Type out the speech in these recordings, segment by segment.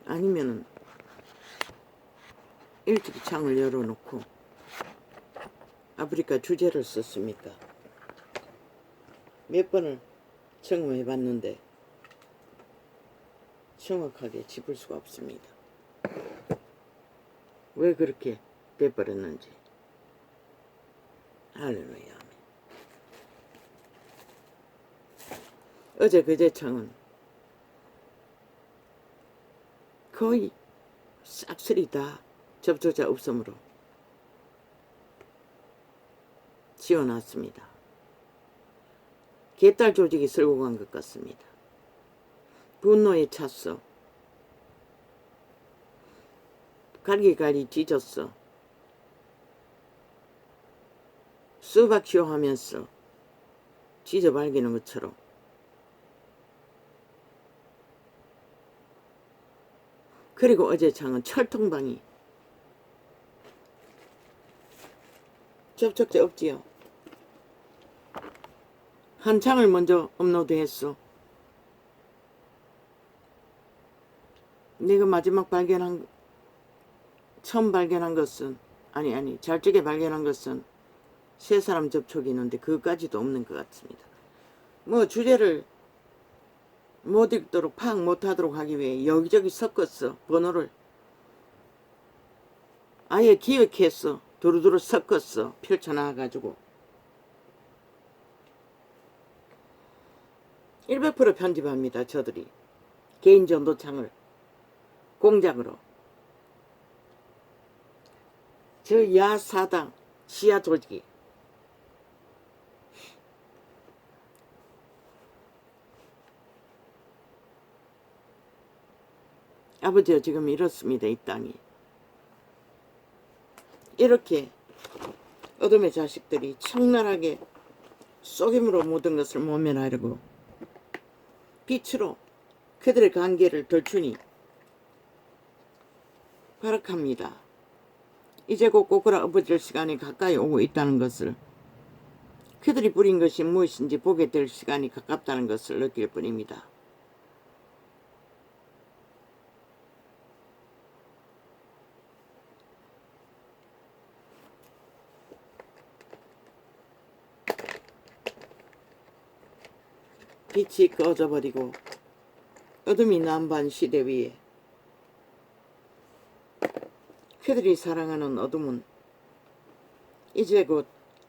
아니면은 일찍 창을 열어놓고 아프리카 주제를 썼습니까? 몇 번을 점검해 봤는데 정확하게 짚을 수가 없습니다. 왜 그렇게 돼버렸는지. 할렐루야. 어제 그제 창은 거의 싹쓸이 다 접촉자 없음으로 지어놨습니다. 개딸 조직이 쓸고 간 것 같습니다. 분노에 찼어. 갈기갈기 찢었어. 수박쇼 하면서 찢어발기는 것처럼. 그리고 어제 창은 철통방이 접촉자 없지요. 한 창을 먼저 업로드했어. 내가 마지막 처음 발견한 것은 잘적에 발견한 것은 세 사람 접촉이 있는데 그것까지도 없는 것 같습니다. 뭐 주제를 못 읽도록 파악 못하도록 하기 위해 여기저기 섞었어. 번호를 아예 기억했어. 두루두루 섞었어. 펼쳐놔가지고 100% 편집합니다. 저들이 개인 전도창을 공작으로 저 야사당 시야 조직이 아버지가 지금 이렇습니다. 이 땅이 이렇게 어둠의 자식들이 청나라하게 속임으로 모든 것을 모면하려고 빛으로 그들의 관계를 덜추니 발악합니다. 이제 곧 꼬꾸라 엎어질 시간이 가까이 오고 있다는 것을, 그들이 부린 것이 무엇인지 보게 될 시간이 가깝다는 것을 느낄 뿐입니다. 빛이 꺼져버리고 어둠이 남반 시대 위에 그들이 사랑하는 어둠은 이제 곧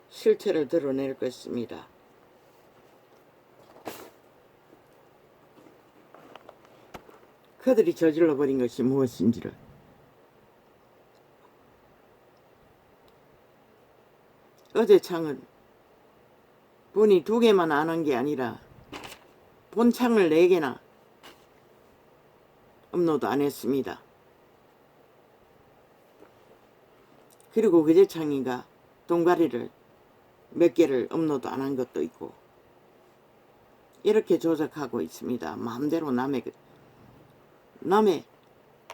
실체를 드러낼 것입니다. 그들이 저질러버린 것이 무엇인지를. 어제 창은 본이 2개만 안 한 게 아니라 본 창을 4개나 업로드 안 했습니다. 그리고 그제 창이가 동가리를 몇 개를 업로드 안 한 것도 있고 이렇게 조작하고 있습니다. 마음대로 남의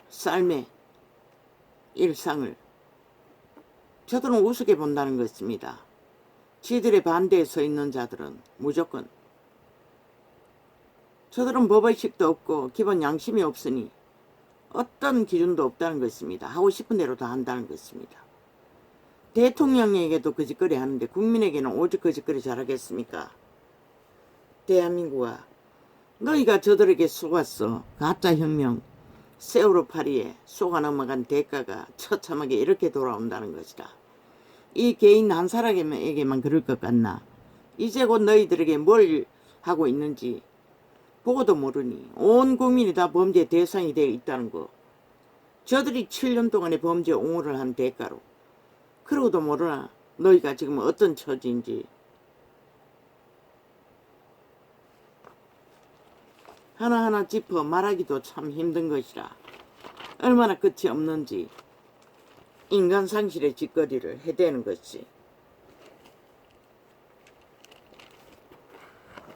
삶의 일상을 저들은 우습게 본다는 것입니다. 지들의 반대에 서 있는 자들은 무조건, 저들은 법의식도 없고 기본 양심이 없으니 어떤 기준도 없다는 것입니다. 하고 싶은 대로 다 한다는 것입니다. 대통령에게도 거짓거리 하는데 국민에게는 오직 거짓거리 잘하겠습니까? 대한민국아, 너희가 저들에게 속았어. 가짜혁명 세월호 파리에 속아 넘어간 대가가 처참하게 이렇게 돌아온다는 것이다. 이 개인 한 사람에게만 그럴 것 같나? 이제 곧 너희들에게 뭘 하고 있는지 보고도 모르니 온 국민이 다 범죄 대상이 되어 있다는 거. 저들이 7년 동안의 범죄 옹호를 한 대가로. 그러고도 모르나 너희가 지금 어떤 처지인지. 하나하나 짚어 말하기도 참 힘든 것이라. 얼마나 끝이 없는지 인간 상실의 짓거리를 해대는 것이.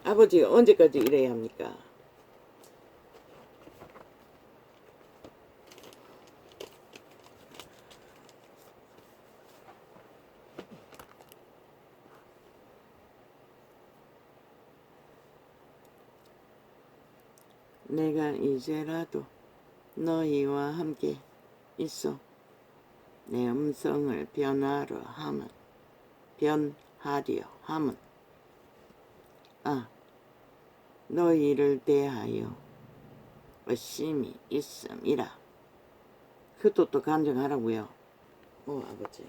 아버지 언제까지 이래야 합니까? 내가 이제라도 너희와 함께 있어. 내 음성을 변하려 함은 너희를 대하여 의심이 있음이라. 그것도 또 간증하라고요. 아버지.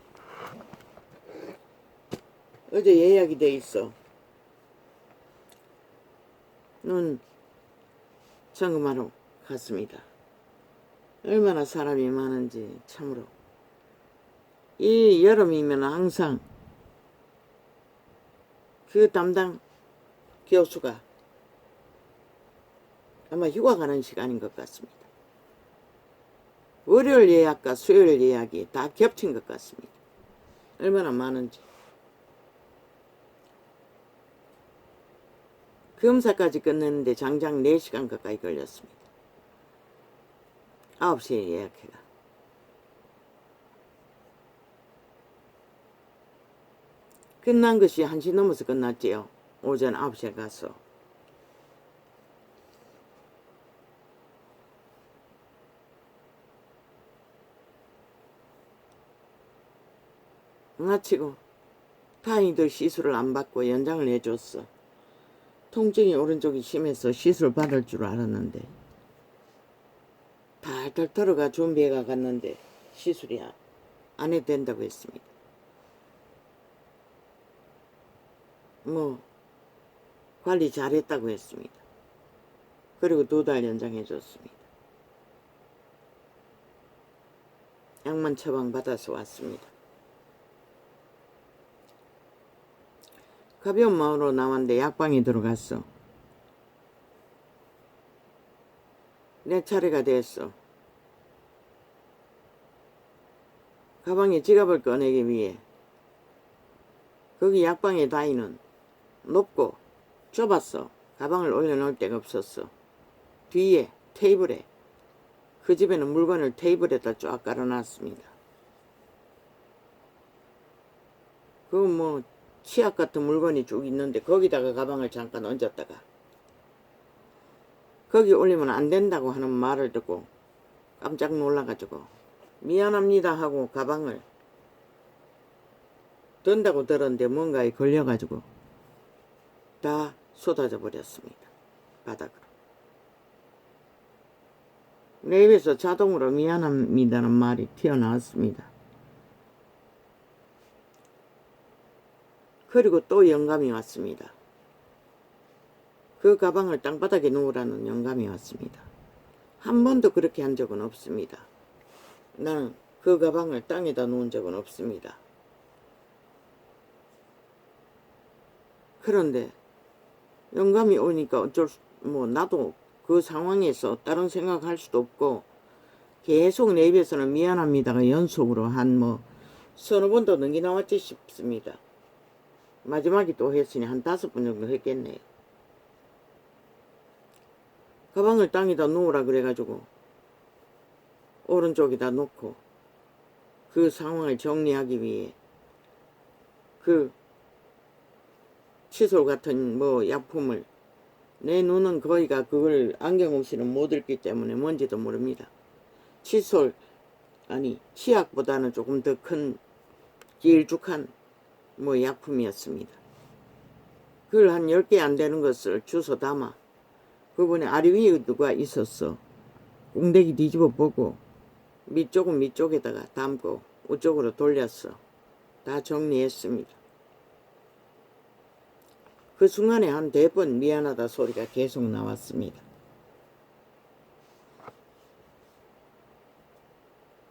어제 예약이 돼 있어. 눈 점검하러 갔습니다. 얼마나 사람이 많은지 참으로. 이 여름이면 항상 그 담당 교수가 아마 휴가 가는 시간인 것 같습니다. 월요일 예약과 수요일 예약이 다 겹친 것 같습니다. 얼마나 많은지. 검사까지 끝냈는데 장장 4시간 가까이 걸렸습니다. 9시에 예약해가. 끝난 것이 1시 넘어서 끝났지요. 오전 9시에 가서. 마치고 다행히도 시술을 안 받고 연장을 해줬어. 통증이 오른쪽이 심해서 시술 받을 줄 알았는데 달달 털어가 준비해가 갔는데 시술이 안 해도 된다고 했습니다. 관리 잘했다고 했습니다. 그리고 2달 연장해 줬습니다. 약만 처방 받아서 왔습니다. 가벼운 마음으로 나왔는데 약방에 들어갔어. 내 차례가 됐어. 가방에 지갑을 꺼내기 위해 거기 약방의 다이는 높고 좁았어. 가방을 올려놓을 데가 없었어. 뒤에 테이블에, 그 집에는 물건을 테이블에다 쫙 깔아놨습니다. 치약 같은 물건이 쭉 있는데 거기다가 가방을 잠깐 얹었다가 거기 올리면 안 된다고 하는 말을 듣고 깜짝 놀라가지고 미안합니다 하고 가방을 든다고 들었는데 뭔가에 걸려가지고 다 쏟아져 버렸습니다. 바닥으로. 내 입에서 자동으로 미안합니다는 말이 튀어나왔습니다. 그리고 또 영감이 왔습니다. 그 가방을 땅바닥에 놓으라는 영감이 왔습니다. 한 번도 그렇게 한 적은 없습니다. 나는 그 가방을 땅에다 놓은 적은 없습니다. 그런데 영감이 오니까 나도 그 상황에서 다른 생각할 수도 없고 계속 내 입에서는 미안합니다가 연속으로 한 서너 번도 넘게 나왔지 싶습니다. 마지막에 또 했으니 한 5번 정도 했겠네요. 가방을 땅에다 놓으라 그래가지고 오른쪽에다 놓고 그 상황을 정리하기 위해 그 칫솔 같은 약품을, 내 눈은 거의가 그걸 안경 없이는 못 읽기 때문에 뭔지도 모릅니다. 치약보다는 조금 더 큰 길쭉한 약품이었습니다. 그걸 한 10개 안 되는 것을 주워 담아 그분의 아래 위에 누가 있었어. 꽁대기 뒤집어 보고 밑쪽은 밑쪽에다가 담고 우쪽으로 돌렸어. 다 정리했습니다. 그 순간에 한 4번 미안하다 소리가 계속 나왔습니다.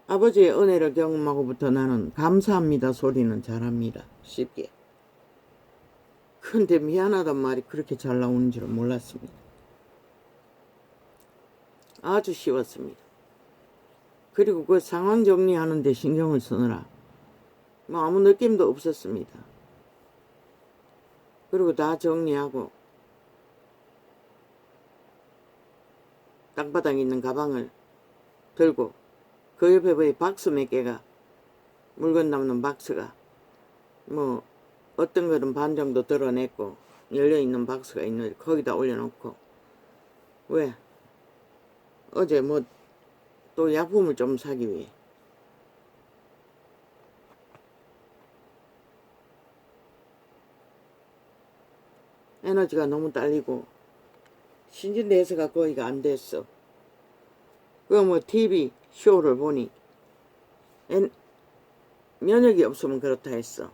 아버지의 은혜를 경험하고부터 나는 감사합니다 소리는 잘합니다. 쉽게. 근데 미안하단 말이 그렇게 잘 나오는 줄은 몰랐습니다. 아주 쉬웠습니다. 그리고 그 상황 정리하는 데 신경을 쓰느라 아무 느낌도 없었습니다. 그리고 다 정리하고 땅바닥에 있는 가방을 들고 그 옆에 박스 몇 개가, 물건 담는 박스가 어떤 거는 반 정도 드러냈고 열려있는 박스가 있는데 거기다 올려놓고, 왜 어제 또 약품을 좀 사기 위해. 에너지가 너무 딸리고 신진대사가 거의가 안 됐어. 그 뭐 TV 쇼를 보니 면역이 없으면 그렇다 했어.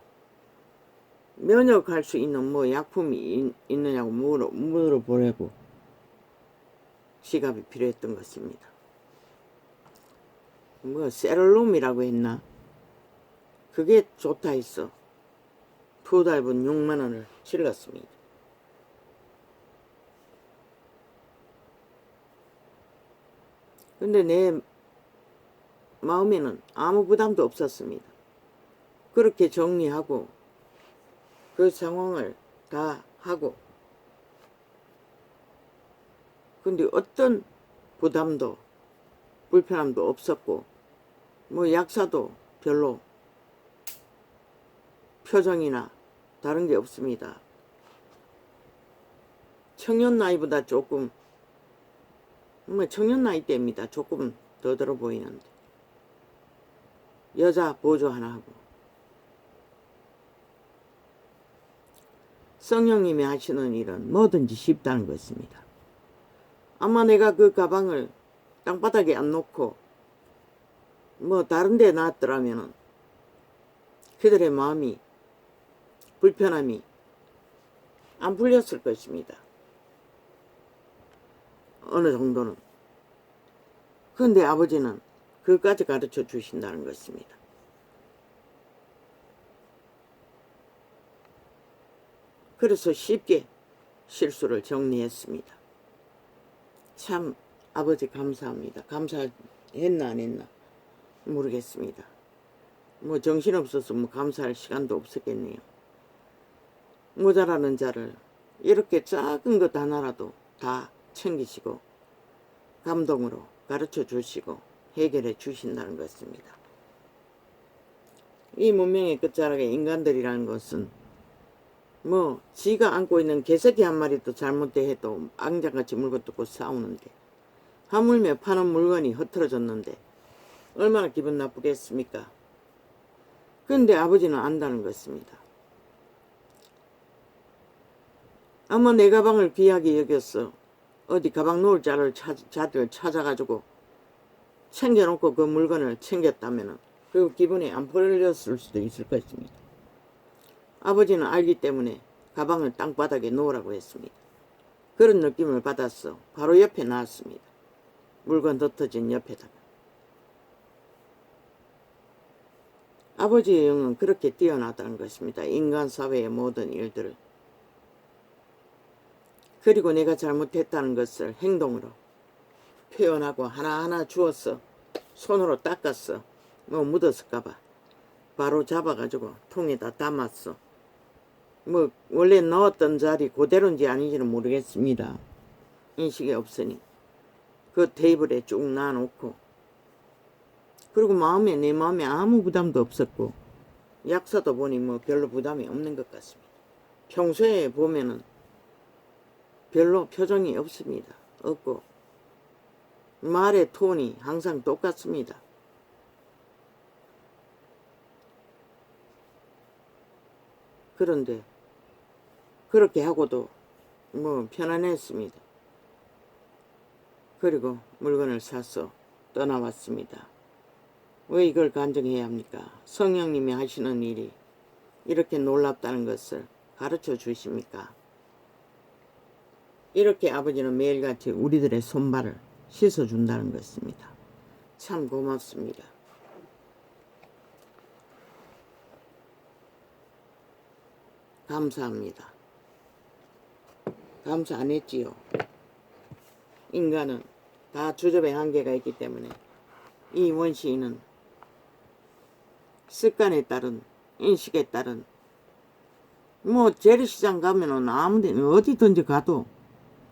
면역할 수 있는 뭐 약품이 있느냐고 물어보려고 지갑이 필요했던 것입니다. 뭐 세럴롬이라고 했나? 그게 좋다 했어. 2달분 6만원을 질렀습니다. 근데 내 마음에는 아무 부담도 없었습니다. 그렇게 정리하고 그 상황을 다 하고, 근데 어떤 부담도 불편함도 없었고 뭐 약사도 별로 표정이나 다른 게 없습니다. 청년 나이보다 조금, 뭐 청년 나이 때입니다. 조금 더 들어 보이는데 여자 보조 하나 하고. 성령님이 하시는 일은 뭐든지 쉽다는 것입니다. 아마 내가 그 가방을 땅바닥에 안 놓고 뭐 다른 데 놨더라면은 그들의 마음이, 불편함이 안 풀렸을 것입니다. 어느 정도는. 그런데 아버지는 그까지 가르쳐 주신다는 것입니다. 그래서 쉽게 실수를 정리했습니다. 참 아버지 감사합니다. 감사했나 안 했나 모르겠습니다. 뭐 정신없어서 뭐 감사할 시간도 없었겠네요. 모자라는 자를 이렇게 작은 것 하나라도 다 챙기시고 감동으로 가르쳐 주시고 해결해 주신다는 것입니다. 이 문명의 끝자락에 인간들이라는 것은 뭐 지가 안고 있는 개새끼 한 마리도 잘못돼 해도 앙장같이 물고 뜯고 싸우는데, 하물며 파는 물건이 흐트러졌는데 얼마나 기분 나쁘겠습니까? 그런데 아버지는 안다는 것입니다. 아마 내 가방을 귀하게 여겼어. 어디 가방 놓을 자를 찾아가지고 챙겨놓고 그 물건을 챙겼다면 그 기분이 안 풀렸을 수도 있을 것입니다. 아버지는 알기 때문에 가방을 땅바닥에 놓으라고 했습니다. 그런 느낌을 받았어. 바로 옆에 놨습니다. 물건 흩어진 옆에다가. 아버지의 영은 그렇게 뛰어나다는 것입니다. 인간 사회의 모든 일들을. 그리고 내가 잘못했다는 것을 행동으로 표현하고 하나하나 주었어. 손으로 닦았어. 뭐 묻었을까봐 바로 잡아가지고 통에다 담았어. 뭐 원래 넣었던 자리 그대로인지 아닌지는 모르겠습니다. 인식이 없으니 그 테이블에 쭉 놔놓고, 그리고 내 마음에 아무 부담도 없었고, 약사도 보니 뭐 별로 부담이 없는 것 같습니다. 평소에 보면은 별로 표정이 없습니다. 없고 말의 톤이 항상 똑같습니다. 그런데 그렇게 하고도 뭐 편안했습니다. 그리고 물건을 사서 떠나왔습니다. 왜 이걸 간증해야 합니까? 성령님이 하시는 일이 이렇게 놀랍다는 것을 가르쳐 주십니까? 이렇게 아버지는 매일같이 우리들의 손발을 씻어준다는 것입니다. 참 고맙습니다. 감사합니다. 감사 안 했지요. 인간은 다 주접의 한계가 있기 때문에 이 원시인은 습관에 따른, 인식에 따른, 뭐 재래시장 가면은 아무데 어디든지 가도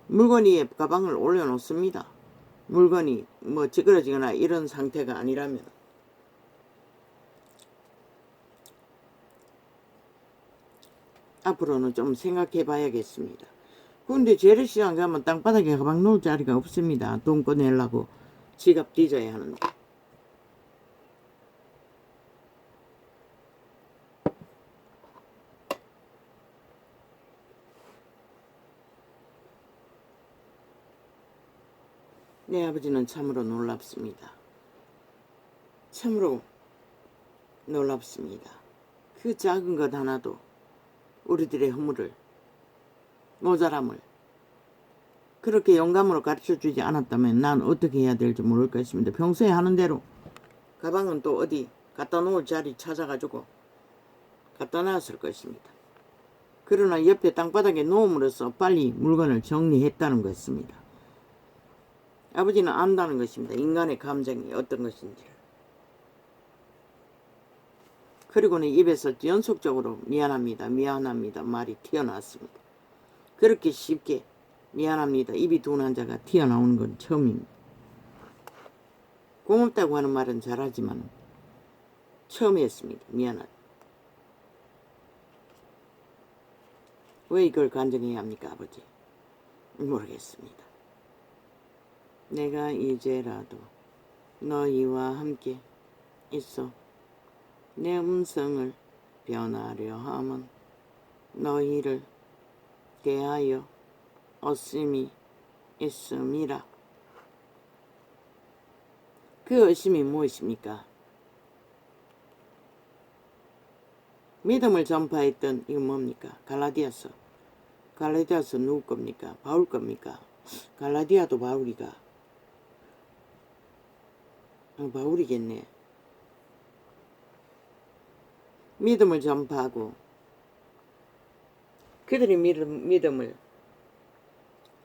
물건 위에 가방을 올려놓습니다. 물건이 뭐 찌그러지거나 이런 상태가 아니라면. 앞으로는 좀 생각해 봐야겠습니다. 근데 재래시장 가면 땅바닥에 가방 놓을 자리가 없습니다. 돈 꺼내려고 지갑 뒤져야 하는데. 내 아버지는 참으로 놀랍습니다. 참으로 놀랍습니다. 그 작은 것 하나도 우리들의 허물을, 모자람을 그렇게 영감으로 가르쳐주지 않았다면 난 어떻게 해야 될지 모를 것입니다. 평소에 하는 대로 가방은 또 어디 갖다 놓을 자리 찾아가지고 갖다 놨을 것입니다. 그러나 옆에 땅바닥에 놓음으로써 빨리 물건을 정리했다는 것입니다. 아버지는 안다는 것입니다. 인간의 감정이 어떤 것인지를. 그리고는 입에서 연속적으로 미안합니다. 미안합니다. 말이 튀어나왔습니다. 그렇게 쉽게 미안합니다. 입이 둔한 자가 튀어나오는 건 처음입니다. 고맙다고 하는 말은 잘하지만 처음이었습니다. 미안하다. 왜 이걸 간증해야 합니까, 아버지? 모르겠습니다. 내가 이제라도 너희와 함께 있어 내 음성을 변하려 함은 너희를 대하여 의심이 있음이라. 그 의심이 무엇입니까? 믿음을 전파했던 이거 뭡니까? 갈라디아서 누구 겁니까? 바울 겁니까? 갈라디아도 바울이가 바울이겠네. 믿음을 전파하고 그들이 믿음을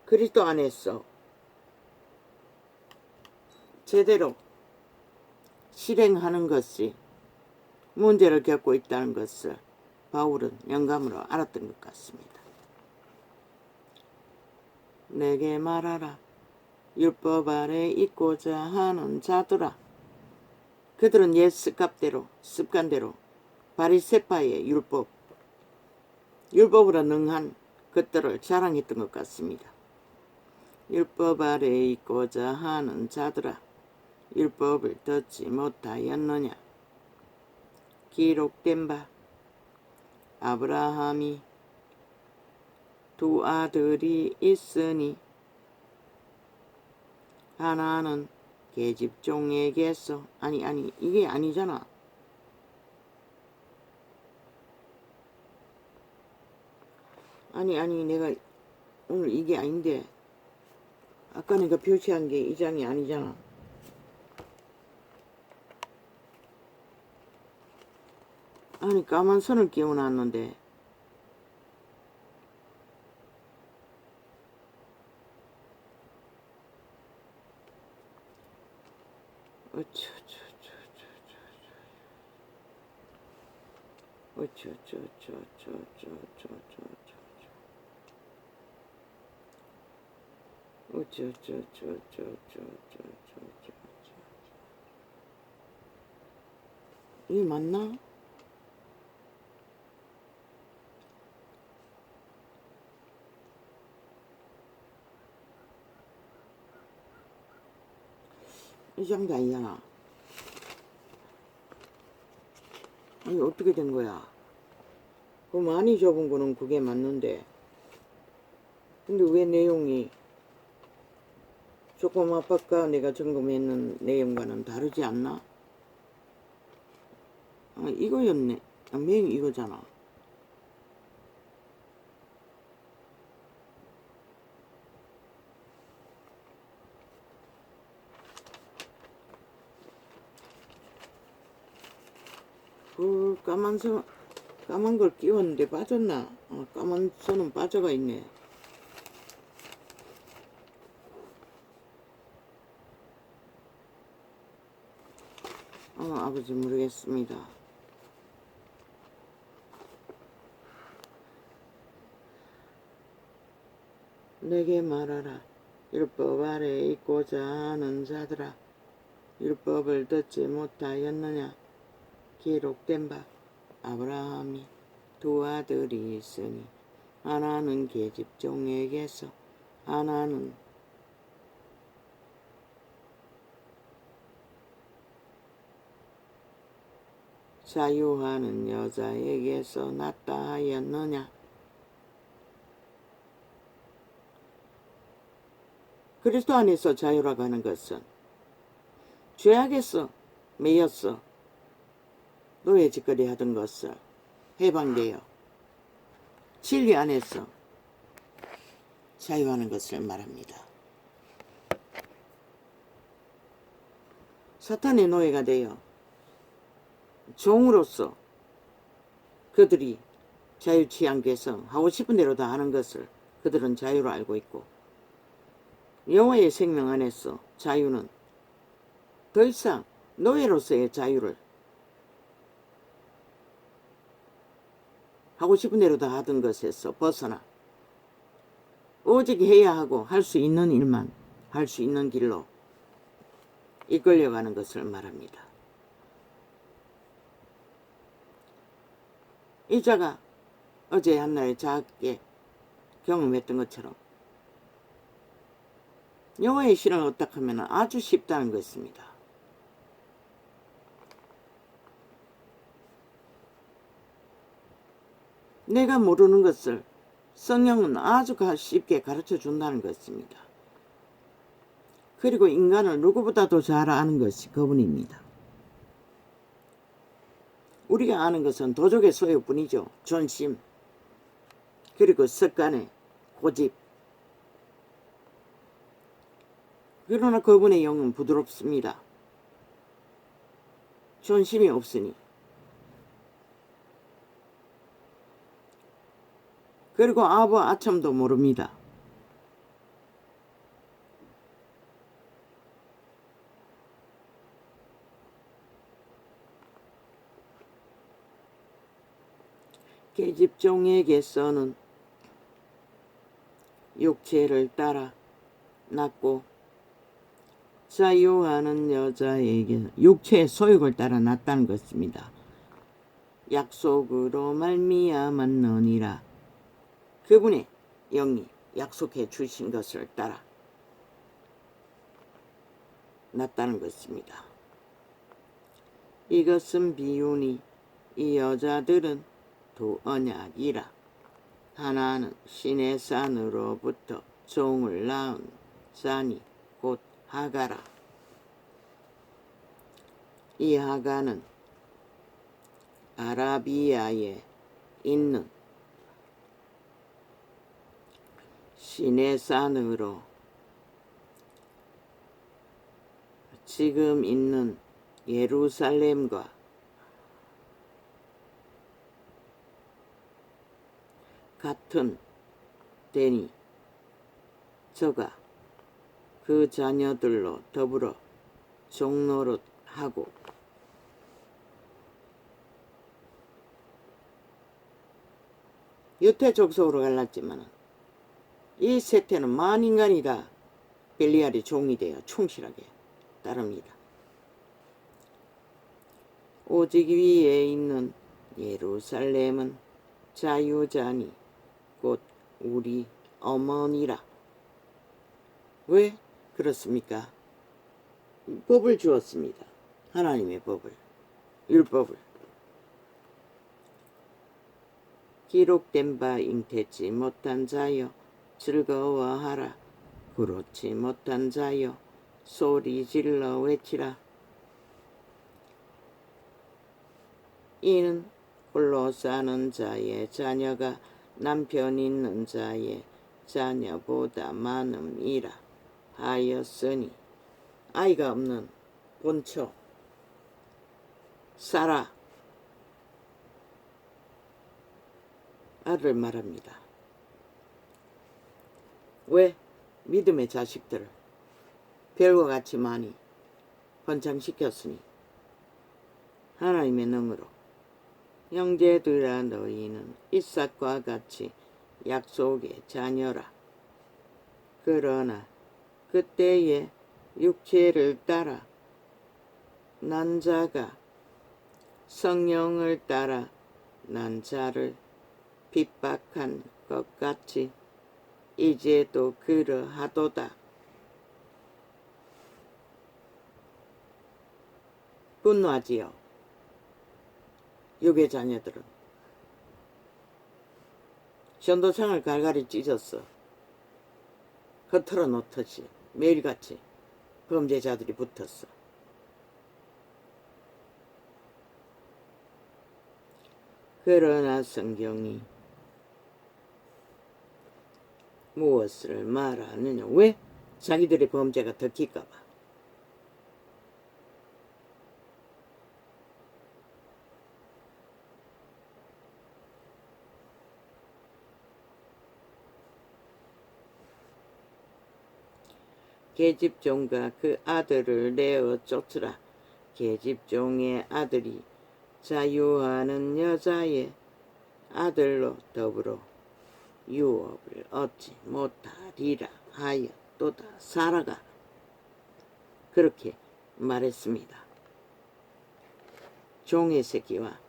그리스도 안에서 제대로 실행하는 것이 문제를 겪고 있다는 것을 바울은 영감으로 알았던 것 같습니다. 내게 말하라. 율법 아래 있고자 하는 자들아. 그들은 옛 습관대로 바리새파의 율법으로 능한 것들을 자랑했던 것 같습니다. 율법 아래 있고자 하는 자들아, 율법을 듣지 못하였느냐? 기록된 바 아브라함이 두 아들이 있으니 하나는 계집종에게서 아니 이게 아니잖아. 아니 내가 오늘 이게 아닌데 아까 내가 표시한 게 이 장이 아니잖아. 아니 까만 선을 끼워놨는데 이게 맞나? 이 장도 아니잖아. 아니 어떻게 된 거야? 그 많이 접은 거는 그게 맞는데 근데 왜 내용이 조금 아까 내가 점검했는 내용과는 다르지 않나? 이거였네. 맨 이거잖아. 그 까만 걸 끼웠는데 빠졌나? 까만 선은 빠져가 있네. 아버지 모르겠습니다. 내게 말하라. 율법 아래 있고자 하는 자들아, 율법을 듣지 못하였느냐? 기록된 바 아브라함이 두 아들이 있으니 하나는 계집종에게서 하나는 자유하는 여자에게서 났다 하였느냐? 그리스도 안에서 자유라고 하는 것은 죄악에서 매였어 노예짓거리 하던 것을 해방되어 진리 안에서 자유하는 것을 말합니다. 사탄의 노예가 되어 종으로서 그들이 자유치 않게서 하고 싶은 대로 다 하는 것을 그들은 자유로 알고 있고, 여호와의 생명 안에서 자유는 더 이상 노예로서의 자유를 하고 싶은 대로 다 하던 것에서 벗어나 오직 해야 하고 할 수 있는 일만 할 수 있는 길로 이끌려가는 것을 말합니다. 이 자가 어제 한날에 작게 경험했던 것처럼 여호와의 신을 얻다 하면 아주 쉽다는 것입니다. 내가 모르는 것을 성령은 아주 쉽게 가르쳐 준다는 것입니다. 그리고 인간을 누구보다도 잘 아는 것이 그분입니다. 우리가 아는 것은 도적의 소유뿐이죠. 존심, 그리고 습관의 고집. 그러나 그분의 영은 부드럽습니다. 존심이 없으니. 그리고 아부 아첨도 모릅니다. 계집종에게서는 육체를 따라 낳고 자유하는 여자에게 육체의 소욕을 따라 낳았다는 것입니다. 약속으로 말미암았느니라. 그분의 영이 약속해 주신 것을 따라 낳았다는 것입니다. 이것은 비유니 이 여자들은 두 언약이라. 하나는 신의 산으로부터 종을 낳은 자니 곧 하가라. 이 하가는 아라비아에 있는 신의 산으로 지금 있는 예루살렘과 같은 데니 저가 그 자녀들로 더불어 종노릇하고 유태 족속으로 갈랐지만 이 세태는 만인간이 다 벨리알의 종이 되어 충실하게 따릅니다. 오직 위에 있는 예루살렘은 자유자니 곧 우리 어머니라. 왜 그렇습니까? 법을 주었습니다. 하나님의 법을, 율법을. 기록된 바 잉태치 못한 자여 즐거워하라. 그렇지 못한 자여 소리 질러 외치라. 이는 홀로 사는 자의 자녀가 남편 있는 자의 자녀보다 많음이라 하였으니, 아이가 없는 본처 사라 아를 말합니다. 왜? 믿음의 자식들을 별과 같이 많이 번창시켰으니 하나님의 능으로. 형제들아 너희는 이삭과 같이 약속의 자녀라. 그러나 그때에 육체를 따라 난 자가 성령을 따라 난 자를 핍박한 것 같이 이제도 그러하도다. 분노하지요. 유괴 자녀들은 전도창을 갈갈이 찢었어. 흩어러 놓듯이 매일같이 범죄자들이 붙었어. 그러나 성경이 무엇을 말하느냐? 왜? 자기들의 범죄가 덮일까봐. 계집종과 그 아들을 내어 쫓으라. 계집종의 아들이 자유하는 여자의 아들로 더불어 유업을 얻지 못하리라 하여 또다 사라가 그렇게 말했습니다. 종의 새끼와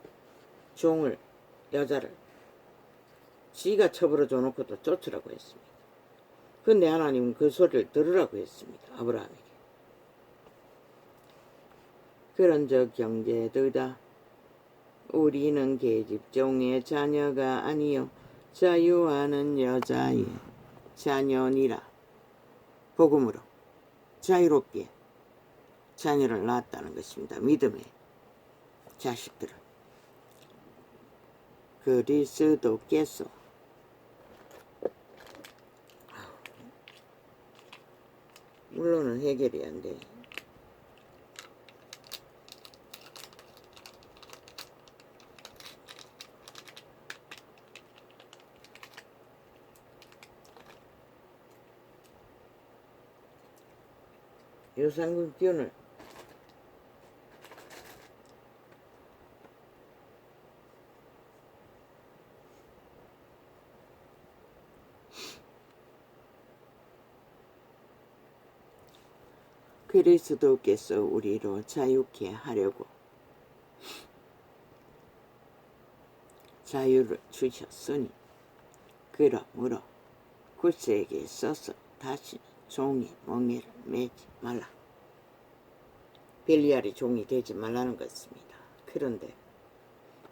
종을 여자를 지가 처벌어 줘놓고도 쫓으라고 했습니다. 근데 하나님은 그 소리를 들으라고 했습니다. 아브라함에게. 그런즉 형제들아 우리는 계집종의 자녀가 아니요 자유하는 여자의 자녀니라. 복음으로 자유롭게 자녀를 낳았다는 것입니다. 믿음의 자식들을. 그리스도께서 물론은 해결이 안 돼. 유산균을 그리스도께서 우리로 자유케 하려고 자유를 주셨으니 그러므로 굴세에게 있어서 다시는 종의 멍에를 매지 말라. 벨리알이 종이 되지 말라는 것입니다. 그런데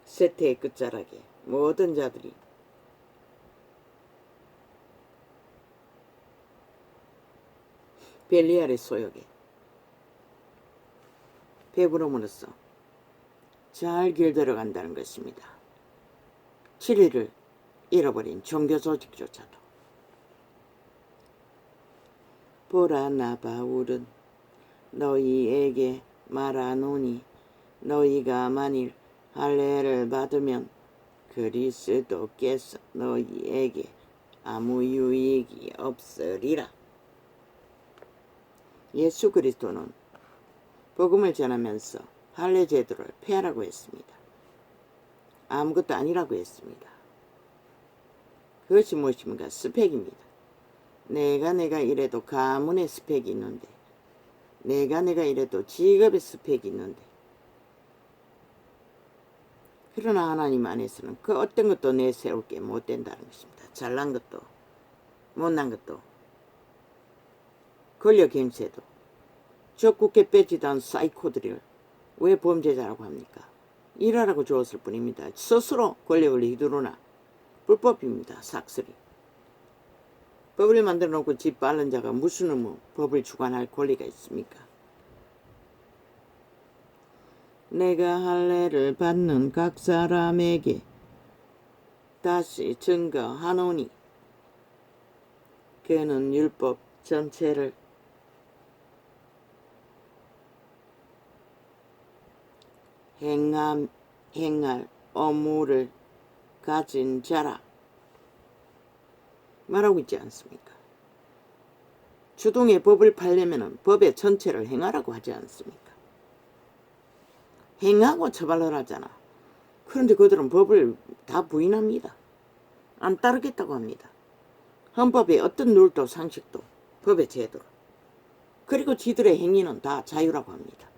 세태의 끝자락에 모든 자들이 벨리알의 소욕에 배부름으로써 잘 길들어간다는 것입니다. 진리를 잃어버린 종교 조직조차도. 보라 나 바울은 너희에게 말하노니 너희가 만일 할례를 받으면 그리스도께서 너희에게 아무 유익이 없으리라. 예수 그리스도는 복음을 전하면서 할례 제도를 폐하라고 했습니다. 아무것도 아니라고 했습니다. 그것이 무엇입니까? 스펙입니다. 내가 이래도 가문의 스펙이 있는데, 내가 이래도 직업의 스펙이 있는데, 그러나 하나님 안에서는 그 어떤 것도 내세울 게 못 된다는 것입니다. 잘난 것도 못난 것도 권력 행세도 적국에 빼지도 않은 사이코들을 왜 범죄자라고 합니까? 일하라고 주었을 뿐입니다. 스스로 권력을 휘두르나 불법입니다. 삭슬이. 법을 만들어 놓고 집 바른 자가 무슨 의무 법을 주관할 권리가 있습니까? 내가 할례를 받는 각 사람에게 다시 증거하노니 그는 율법 전체를 행할 의무를 가진 자라 말하고 있지 않습니까? 주동의 법을 팔려면 법의 전체를 행하라고 하지 않습니까? 행하고 처벌을 하잖아. 그런데 그들은 법을 다 부인합니다. 안 따르겠다고 합니다. 헌법의 어떤 룰도 상식도 법의 제도로. 그리고 지들의 행위는 다 자유라고 합니다.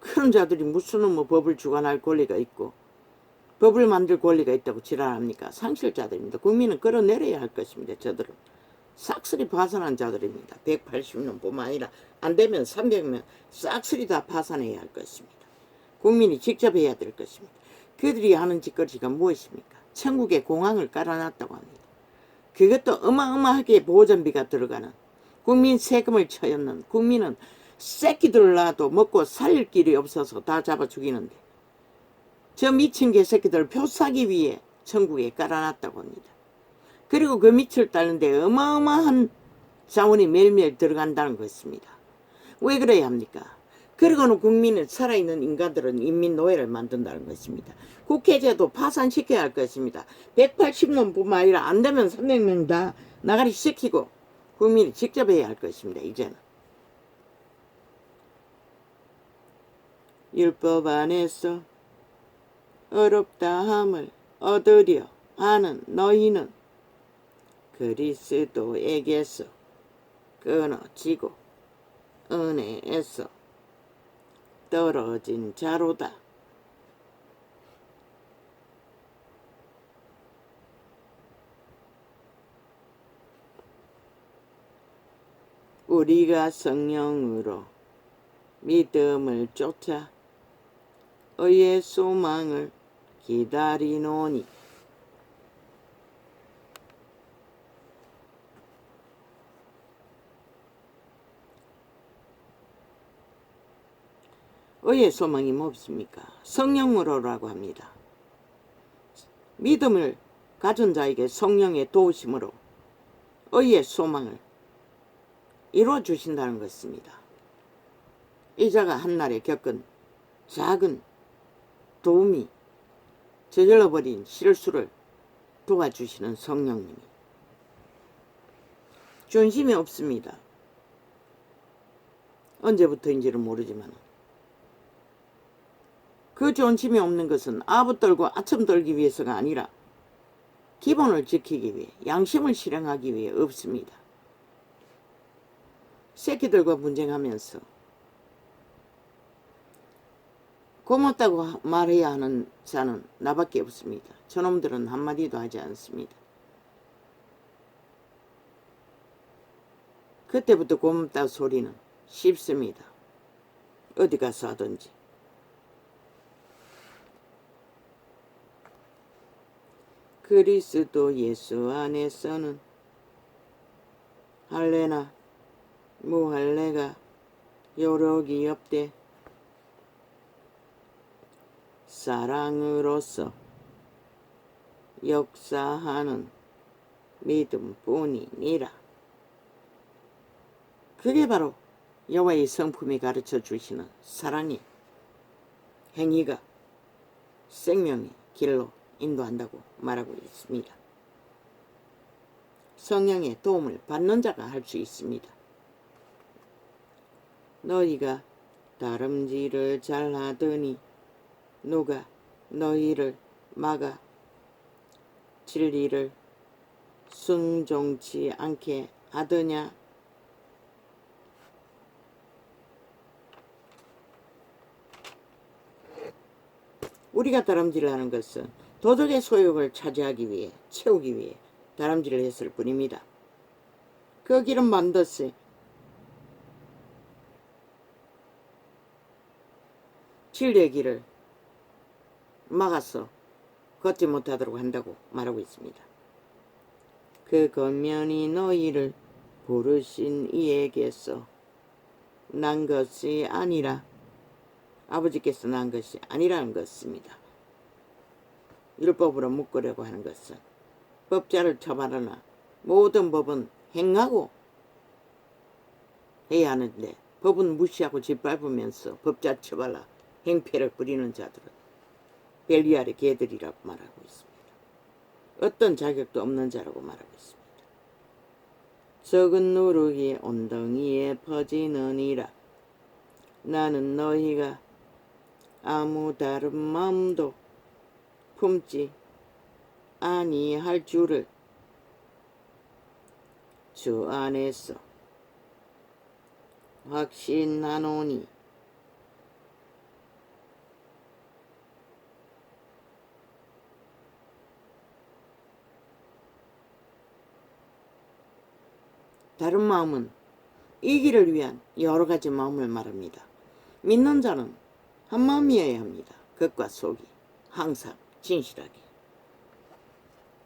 그런 자들이 무슨 법을 주관할 권리가 있고 법을 만들 권리가 있다고 지랄합니까? 상실자들입니다. 국민은 끌어내려야 할 것입니다. 저들은 싹쓸이 파산한 자들입니다. 180년 뿐만 아니라 안 되면 300명 싹쓸이 다 파산해야 할 것입니다. 국민이 직접 해야 될 것입니다. 그들이 하는 짓거리가 무엇입니까? 천국에 공항을 깔아놨다고 합니다. 그것도 어마어마하게 보전비가 들어가는, 국민 세금을 쳐였는, 국민은 새끼들 낳아도 먹고 살 길이 없어서 다 잡아 죽이는데 저 미친 개새끼들 표 사기 위해 천국에 깔아놨다고 합니다. 그리고 그 밑을 따는데 어마어마한 자원이 매일매일 들어간다는 것입니다. 왜 그래야 합니까? 그리고는 국민은, 살아있는 인간들은 인민노예를 만든다는 것입니다. 국회제도 파산시켜야 할 것입니다. 180년 뿐만 아니라 안 되면 300명 다 나가리 시키고 국민이 직접 해야 할 것입니다. 이제는 율법 안에서 어렵다함을 얻으려 하는 너희는 그리스도에게서 끊어지고 은혜에서 떨어진 자로다. 우리가 성령으로 믿음을 쫓아 의의 소망을 기다리노니 의의 소망이 뭡니까? 성령으로라고 합니다. 믿음을 가진 자에게 성령의 도우심으로 의의 소망을 이루어 주신다는 것입니다. 이자가 한날에 겪은 작은 도움이 저질러버린 실수를 도와주시는 성령님이 존심이 없습니다. 언제부터인지는 모르지만 그 존심이 없는 것은 아부 떨고 아첨 떨기 위해서가 아니라 기본을 지키기 위해, 양심을 실행하기 위해 없습니다. 새끼들과 분쟁하면서 고맙다고 말해야 하는 자는 나밖에 없습니다. 저놈들은 한마디도 하지 않습니다. 그때부터 고맙다 소리는 쉽습니다. 어디 가서 하든지. 그리스도 예수 안에서는 할례나 무할례가 요력이 없되 사랑으로서 역사하는 믿음뿐이니라. 그게 바로 여호와의 성품이 가르쳐 주시는 사랑의 행위가 생명의 길로 인도한다고 말하고 있습니다. 성령의 도움을 받는 자가 할 수 있습니다. 너희가 다름질을 잘하더니 누가 너희를 막아 진리를 순종치 않게 하더냐? 우리가 다름질을 하는 것은 도덕의 소욕을 차지하기 위해, 채우기 위해 다름질을 했을 뿐입니다. 그 길은 반드시 진리의 길을 막아서 걷지 못하도록 한다고 말하고 있습니다. 그 권면이 너희를 부르신 이에게서 난 것이 아니라, 아버지께서 난 것이 아니라는 것입니다. 율법으로 묶으려고 하는 것은 법자를 처벌하나 모든 법은 행하고 해야 하는데 법은 무시하고 짓밟으면서 법자 처벌하 행패를 부리는 자들은 벨리알의 개들이라고 말하고 있습니다. 어떤 자격도 없는 자라고 말하고 있습니다. 적은 누룩이 온덩이에 퍼지느니라. 나는 너희가 아무 다른 마음도 품지 아니할 줄을 주 안에서 확신하노니 다른 마음은 이 길을 위한 여러 가지 마음을 말합니다. 믿는 자는 한마음이어야 합니다. 겉과 속이 항상 진실하게.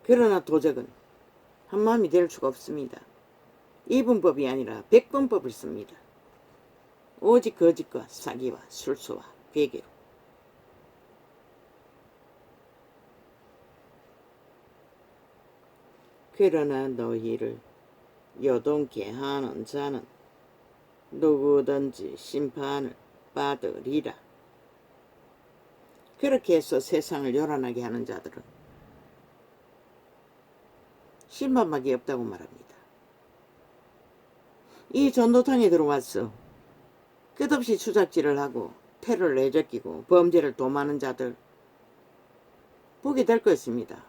그러나 도적은 한마음이 될 수가 없습니다. 이분법이 아니라 백분법을 씁니다. 오직 거짓과 사기와 술수와 괴계로. 그러나 너희를 요동케 하는 자는 누구든지 심판을 받으리라. 그렇게 해서 세상을 요란하게 하는 자들은 심판밖에 없다고 말합니다. 이 전도탕에 들어와서 끝없이 추잡질을 하고 테러를 내적이고 범죄를 도모하는 자들 보게 될 것입니다.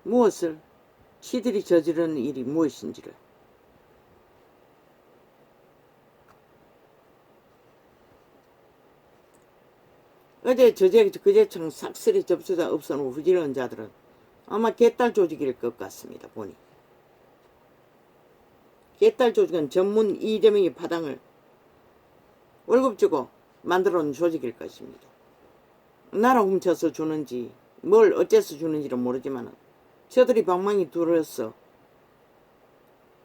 무엇을? 시들이 저지르는 일이 무엇인지를. 어제 그제청 삭슬이 접수자 없어놓고 후지르는 자들은 아마 개딸 조직일 것 같습니다. 보니 개딸 조직은 전문 이재명의 파당을 월급 주고 만들어 놓은 조직일 것입니다. 나라 훔쳐서 주는지 뭘 어째서 주는지는 모르지만 저들이 방망이 둘러서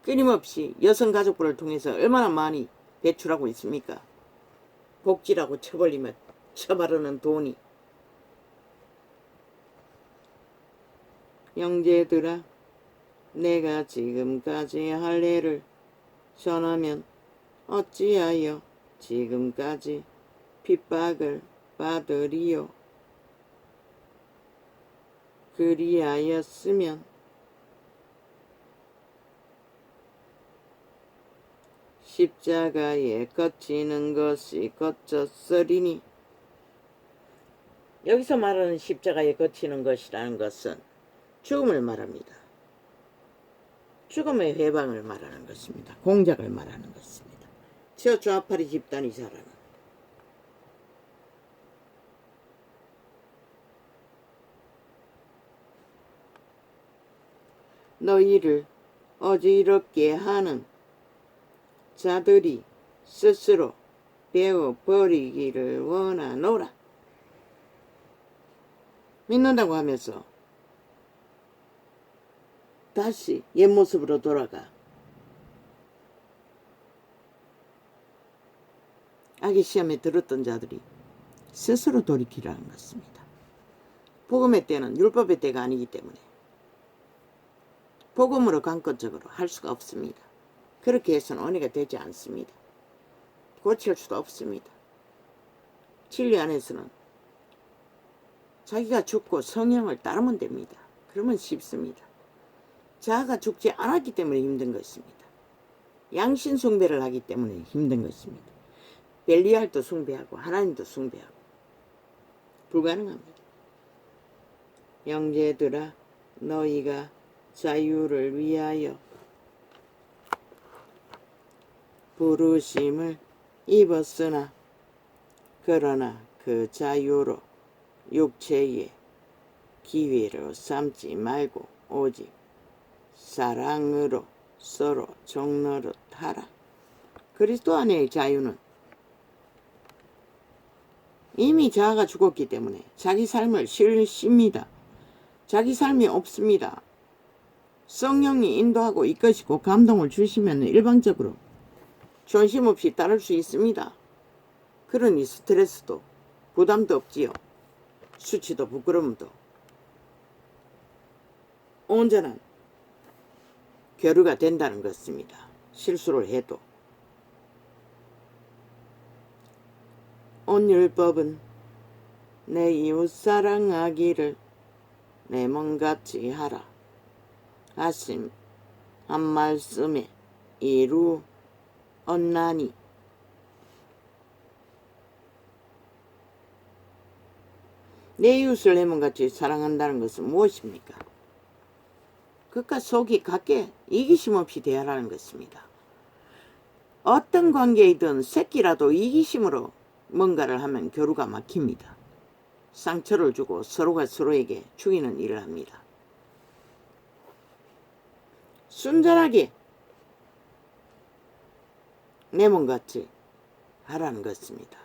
끊임없이 여성가족부를 통해서 얼마나 많이 배출하고 있습니까? 복지라고 쳐벌리며 쳐바르는 돈이. 형제들아, 내가 지금까지 할 일을 전하면 어찌하여 지금까지 핍박을 받으리요? 그리하였으면 십자가에 거치는 것이 거쳤으리니. 여기서 말하는 십자가에 거치는 것이라는 것은 죽음을 말합니다. 죽음의 회방을 말하는 것입니다. 공작을 말하는 것입니다. 저 좌파리 집단이 잘하는. 너희를 어지럽게 하는 자들이 스스로 배워버리기를 원하노라. 믿는다고 하면서 다시 옛 모습으로 돌아가 악의 시험에 들었던 자들이 스스로 돌이키라는 것입니다. 복음의 때는 율법의 때가 아니기 때문에 복음으로 강권적으로 할 수가 없습니다. 그렇게 해서는 은혜가 되지 않습니다. 고칠 수도 없습니다. 진리 안에서는 자기가 죽고 성령을 따르면 됩니다. 그러면 쉽습니다. 자아가 죽지 않았기 때문에 힘든 것입니다. 양신 숭배를 하기 때문에 힘든 것입니다. 벨리알도 숭배하고 하나님도 숭배하고 불가능합니다. 형제들아, 너희가 자유를 위하여 부르심을 입었으나 그러나 그 자유로 육체의 기회로 삼지 말고 오직 사랑으로 서로 종노릇 하라. 그리스도 안의 자유는 이미 자아가 죽었기 때문에 자기 삶을 실십니다. 자기 삶이 없습니다. 성령이 인도하고 이끄시고 감동을 주시면 일방적으로 존심 없이 따를 수 있습니다. 그러니 스트레스도 부담도 없지요. 수치도 부끄러움도 온전한 교류가 된다는 것입니다. 실수를 해도. 온 율법은 내 이웃 사랑하기를 내 몸같이 하라 하심 한 말씀에 이루었나니. 내 이웃을 내 몸같이 사랑한다는 것은 무엇입니까? 그깟 속이 같게 이기심 없이 대하라는 것입니다. 어떤 관계이든 새끼라도 이기심으로 뭔가를 하면 교류가 막힙니다. 상처를 주고 서로가 서로에게 죽이는 일을 합니다. 순전하게 내 몸같이 하라는 것입니다.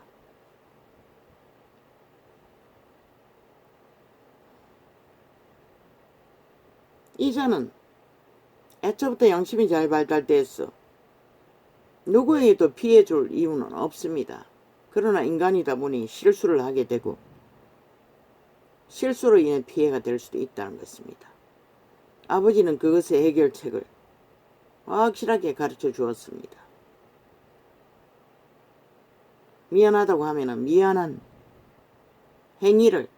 이자는 애초부터 양심이 잘 발달됐어. 누구에게도 피해 줄 이유는 없습니다. 그러나 인간이다 보니 실수를 하게 되고 실수로 인해 피해가 될 수도 있다는 것입니다. 아버지는 그것의 해결책을 확실하게 가르쳐 주었습니다. 미안하다고 하면 미안한 행위를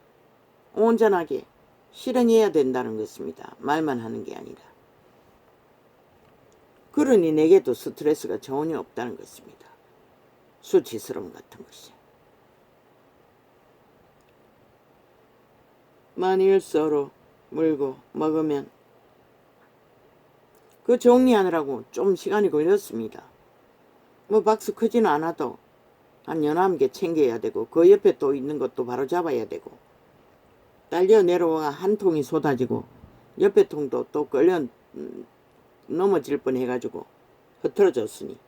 온전하게 실행해야 된다는 것입니다. 말만 하는 게 아니라. 그러니 내게도 스트레스가 전혀 없다는 것입니다. 수치스러움 같은 것이. 만일 서로 물고 먹으면 그 정리하느라고 좀 시간이 걸렸습니다. 뭐 박스 크지는 않아도 한 연함 개 챙겨야 되고 그 옆에 또 있는 것도 바로 잡아야 되고 딸려 내려와 한 통이 쏟아지고 옆에 통도 또 끌려 넘어질 뻔해가지고 흐트러졌으니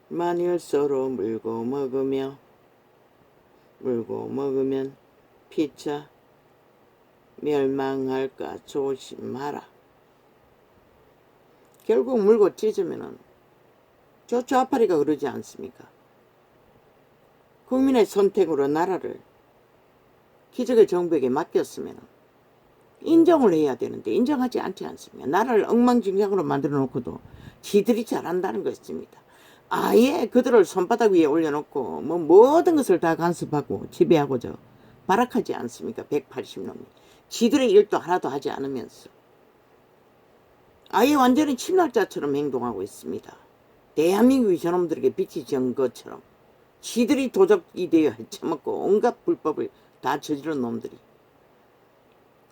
만일 서로 물고 먹으면 피차 멸망할까 조심하라. 결국 물고 찢으면은 저 좌파리가 그러지 않습니까? 국민의 선택으로 나라를 기적의 정부에게 맡겼으면 인정을 해야 되는데 인정하지 않지 않습니까? 나라를 엉망진창으로 만들어 놓고도 지들이 잘한다는 것입니다. 아예 그들을 손바닥 위에 올려놓고 뭐 모든 것을 다 간섭하고 지배하고 발악하지 않습니까? 180놈이. 지들의 일도 하나도 하지 않으면서 아예 완전히 침략자처럼 행동하고 있습니다. 대한민국이 저놈들에게 빛이 진 것처럼 지들이 도적이 되어 헤쳐먹고 온갖 불법을 다 저지른 놈들이.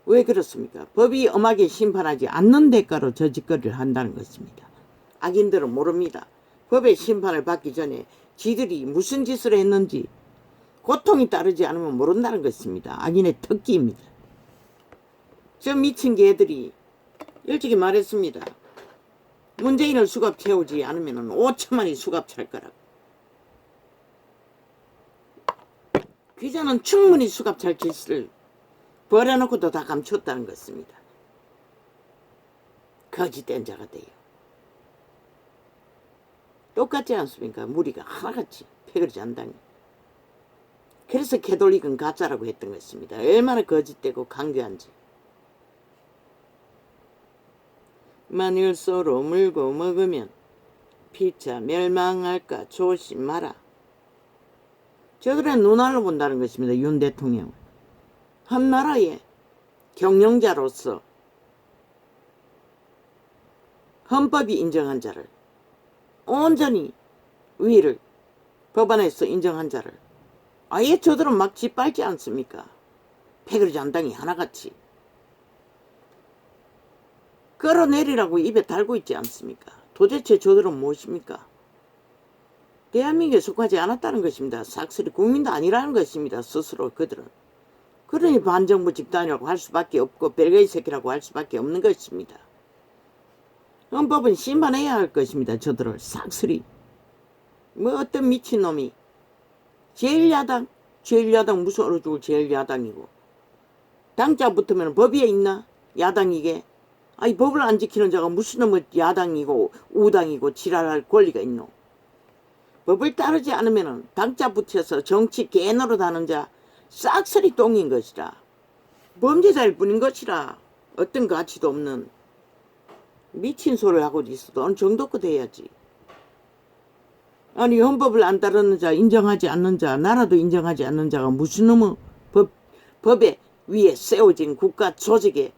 왜 그렇습니까? 법이 엄하게 심판하지 않는 대가로 저 짓거리를 한다는 것입니다. 악인들은 모릅니다. 법의 심판을 받기 전에 지들이 무슨 짓을 했는지 고통이 따르지 않으면 모른다는 것입니다. 악인의 특기입니다. 저 미친 개들이 일찍이 말했습니다. 문재인을 수갑 채우지 않으면 5천만이 수갑 찰 거라고. 기자는 충분히 수갑 찰 짓을 버려놓고도 다 감췄다는 것입니다. 거짓된 자가 돼요. 똑같지 않습니까? 무리가 하나같이 패거리 잔당이. 그래서 캐톨릭은 가짜라고 했던 것입니다. 얼마나 거짓되고 강교한지. 만일 서로 물고 먹으면 피차 멸망할까 조심하라. 저들은 눈알로 본다는 것입니다. 윤 대통령. 한 나라의 경영자로서 헌법이 인정한 자를 온전히 위를 법안에서 인정한 자를 아예 저들은 막 짓밟지 않습니까? 패거리 잔당이 하나같이 끌어내리라고 입에 달고 있지 않습니까? 도대체 저들은 무엇입니까? 대한민국에 속하지 않았다는 것입니다. 싹쓸이 국민도 아니라는 것입니다. 스스로 그들은. 그러니 반정부 집단이라고 할 수밖에 없고 벨게이 새끼라고 할 수밖에 없는 것입니다. 헌법은 심판해야 할 것입니다. 저들을 싹쓸이. 뭐 어떤 미친놈이 제1야당 무슨 얼어 죽을 제1야당이고 당자 붙으면 법 위에 있나? 야당이게. 아니 법을 안 지키는 자가 무슨 놈의 야당이고 우당이고 지랄할 권리가 있노? 법을 따르지 않으면 당자 붙여서 정치 개노릇 하는 자 싹쓸이 똥인 것이라. 범죄자일 뿐인 것이라. 어떤 가치도 없는 미친 소리를 하고 있어도 어느 정도껏 해야지. 아니 헌법을 안 따르는 자, 인정하지 않는 자, 나라도 인정하지 않는 자가 무슨 놈의 법에 위에 세워진 국가 조직의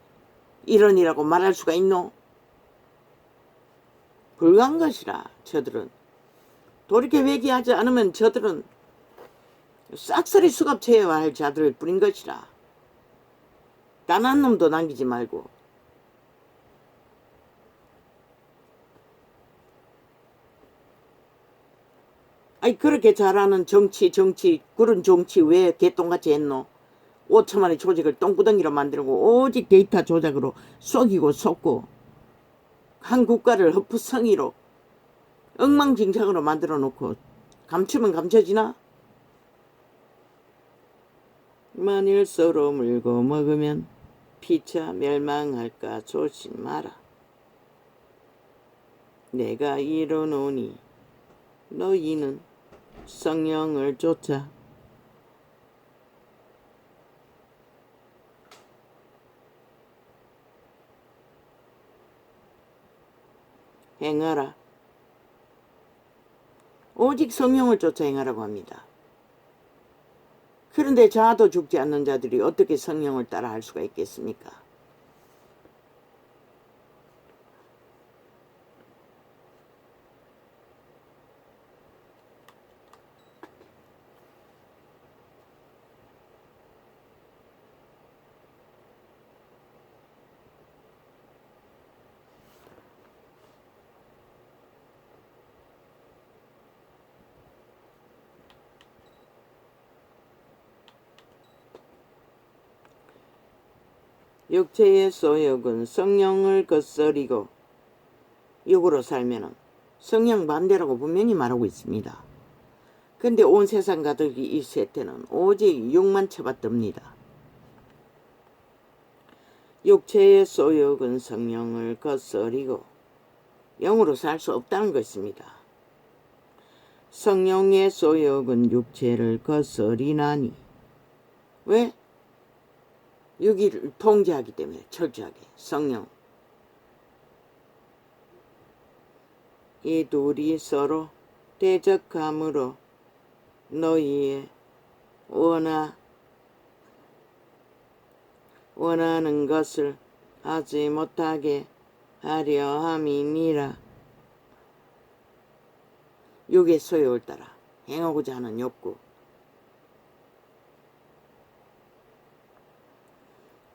일원이라고 말할 수가 있노? 불가한 것이라. 저들은 돌이켜 회개하지 않으면 저들은 싹쓸이 수갑 채워야 할 자들을 뿐인 것이라. 단 한 놈도 남기지 말고. 아니 그렇게 잘하는 정치 그런 정치 왜 개똥같이 했노? 5천만의 조직을 똥구덩이로 만들고 오직 데이터 조작으로 속이고 속고 한 국가를 허프성의로 엉망진창으로 만들어 놓고 감추면 감춰지나? 만일 서로 물고 먹으면 피차 멸망할까 조심하라. 내가 이르노니 너희는 성령을 쫓아 행하라. 오직 성령을 쫓아 행하라고 합니다. 그런데 자아도 죽지 않는 자들이 어떻게 성령을 따라 할 수가 있겠습니까? 육체의 소욕은 성령을 거스리고 육으로 살면은 성령 반대라고 분명히 말하고 있습니다. 근데 온 세상 가득이 이 세태는 오직 육만 쳐받듭니다. 육체의 소욕은 성령을 거스리고 영으로 살 수 없다는 것입니다. 성령의 소욕은 육체를 거스리나니 왜? 육을 통제하기 때문에 철저하게 성령. 이 둘이 서로 대적함으로 너희의 원하는 것을 하지 못하게 하려 함이니라. 육의 소욕을 따라 행하고자 하는 욕구.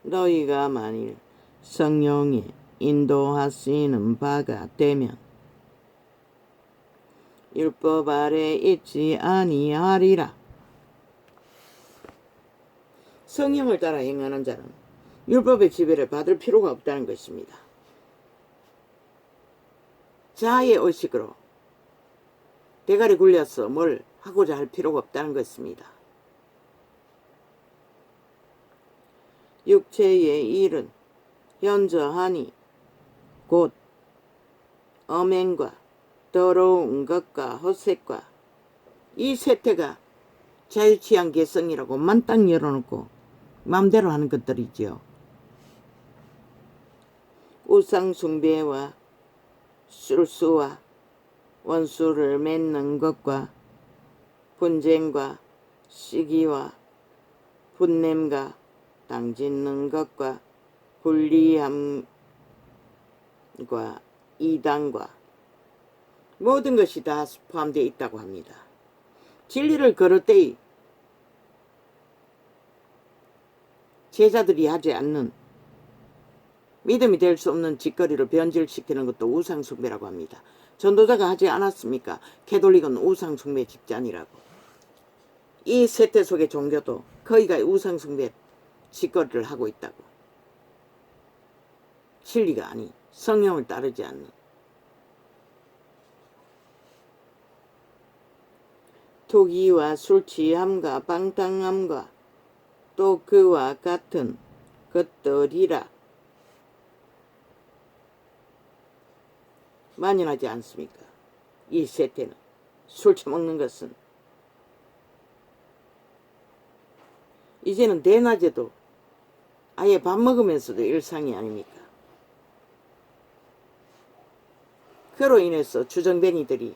너희가 만일 성령의 인도하시는 바가 되면 율법 아래 있지 아니하리라. 성령을 따라 행하는 자는 율법의 지배를 받을 필요가 없다는 것입니다. 자아의 의식으로 대가리 굴려서 뭘 하고자 할 필요가 없다는 것입니다. 육체의 일은 현저하니 곧 엄행과 더러운 것과 헛색과 이 세태가 자유취한 개성이라고 만땅 열어놓고 마음대로 하는 것들이지요. 우상숭배와 술수와 원수를 맺는 것과 분쟁과 시기와 분냄과 당짓는 것과 불리함과 이단과 모든 것이 다 포함되어 있다고 합니다. 진리를 걸을 때의 제자들이 하지 않는 믿음이 될 수 없는 짓거리를 변질시키는 것도 우상숭배라고 합니다. 전도자가 하지 않았습니까? 캐톨릭은 우상숭배 집단이라고. 이 세태 속의 종교도 거의가 우상숭배 짓거리를 하고 있다고. 진리가 아닌 성령을 따르지 않는. 투기와 술취함과 방탕함과 또 그와 같은 것들이라 만연하지 않습니까? 이 세태는 술 처먹는 것은 이제는 대낮에도 아예 밥 먹으면서도 일상이 아닙니까? 그로 인해서 주정뱅이들이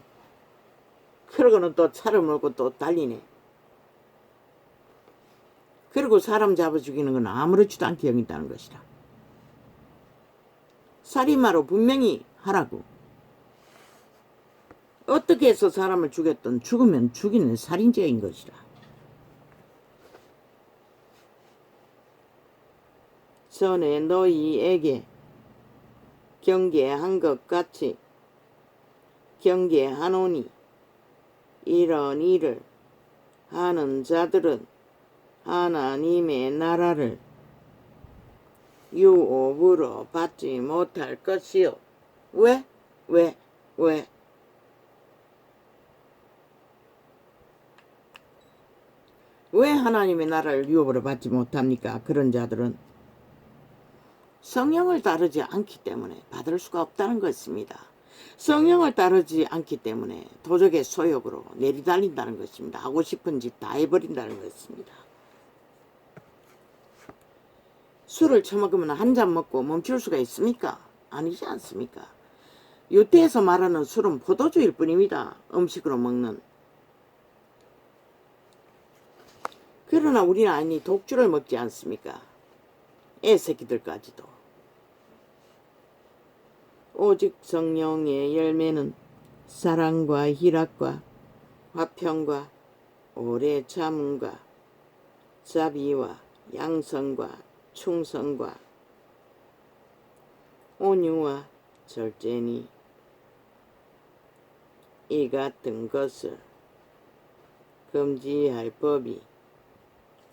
그러고는 또 차를 몰고 또 달리네. 그리고 사람 잡아 죽이는 건 아무렇지도 않게 여긴다는 것이다. 살인마로 분명히 하라고. 어떻게 해서 사람을 죽였든 죽으면 죽이는 살인죄인 것이다. 전에 너희에게 경계한 것 같이 경계하노니 이런 일을 하는 자들은 하나님의 나라를 유업으로 받지 못할 것이요. 왜? 왜 하나님의 나라를 유업으로 받지 못합니까? 그런 자들은 성령을 따르지 않기 때문에 받을 수가 없다는 것입니다. 성령을 따르지 않기 때문에 도적의 소욕으로 내리달린다는 것입니다. 하고 싶은 짓 다 해버린다는 것입니다. 술을 처먹으면 한 잔 먹고 멈출 수가 있습니까? 아니지 않습니까? 유태에서 말하는 술은 포도주일 뿐입니다. 음식으로 먹는. 그러나 우리는 아니 독주를 먹지 않습니까? 애새끼들까지도. 오직 성령의 열매는 사랑과 희락과 화평과 오래 참음과 자비와 양성과 충성과 온유와 절제니 이 같은 것을 금지할 법이